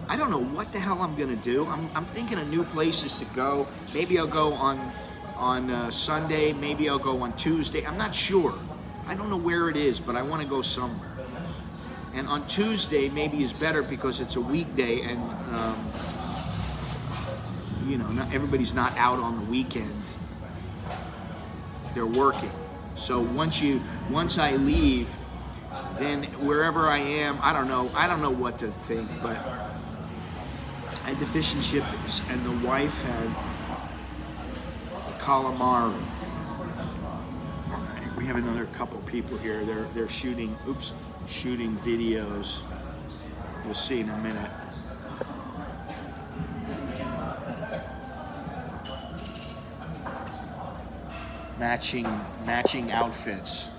I don't know what the hell I'm gonna do. I'm thinking of new places to go. Maybe I'll go on Sunday. Maybe I'll go on Tuesday. I'm not sure. I don't know where it is, but I want to go somewhere. And on Tuesday maybe is better because it's a weekday, and you know, everybody's not out on the weekend. They're working. So once I leave, then wherever I am, I don't know what to think, but I had the fish and chips, and the wife had the calamari. Right, we have another couple people here. They're shooting videos. You'll see in a minute. Matching outfits.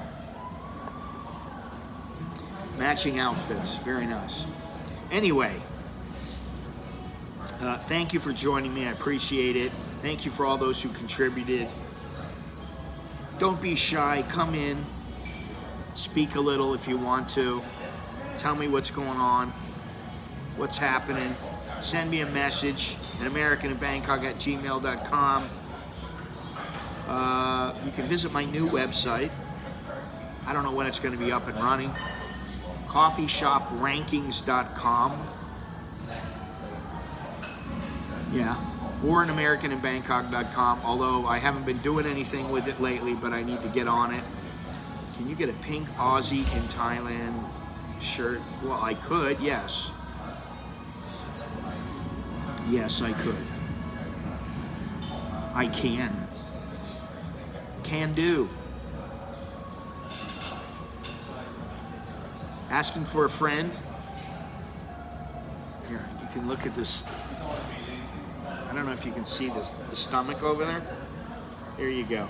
Matching outfits, very nice. Anyway, thank you for joining me. I appreciate it. Thank you for all those who contributed. Don't be shy. Come in. Speak a little if you want to. Tell me what's going on, what's happening. Send me a message at americaninbangkok@gmail.com. You can visit my new website. I don't know when it's going to be up and running. CoffeeShopRankings.com. Yeah, or in AmericanInBangkok.com, although I haven't been doing anything with it lately, but I need to get on it. Can you get a pink Aussie in Thailand shirt? Well, I could, yes. Yes, I could. I can. Can do. Asking for a friend. Here, you can look at this. I don't know if you can see this, the stomach over there. There you go.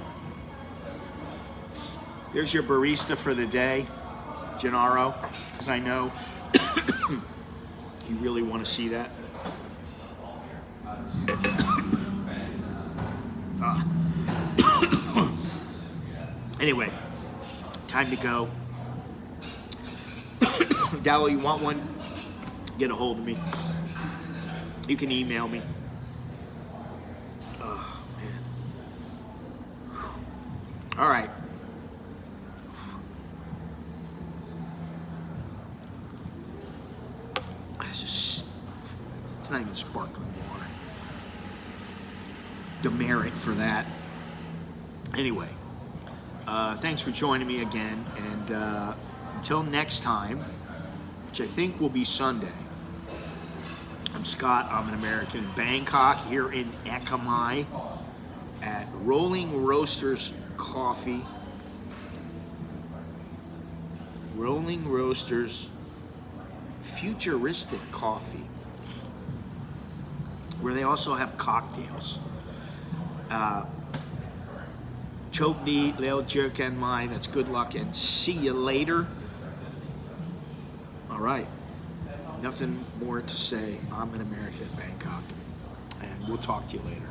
There's your barista for the day, Gennaro, because I know you really want to see that. Anyway, time to go. Dallo, you want one? Get a hold of me. You can email me. Oh, man. All right. It's not even sparkling water. Demerit for that. Anyway, thanks for joining me again, and until next time, which I think will be Sunday. I'm Scott. I'm an American in Bangkok, here in Ekkamai at Rolling Roasters Coffee. Rolling Roasters Futuristic Coffee, where they also have cocktails. Chok Ni, Leo Jerk and Mine. That's good luck and see you later. All right. Nothing more to say. I'm an American in Bangkok. And we'll talk to you later.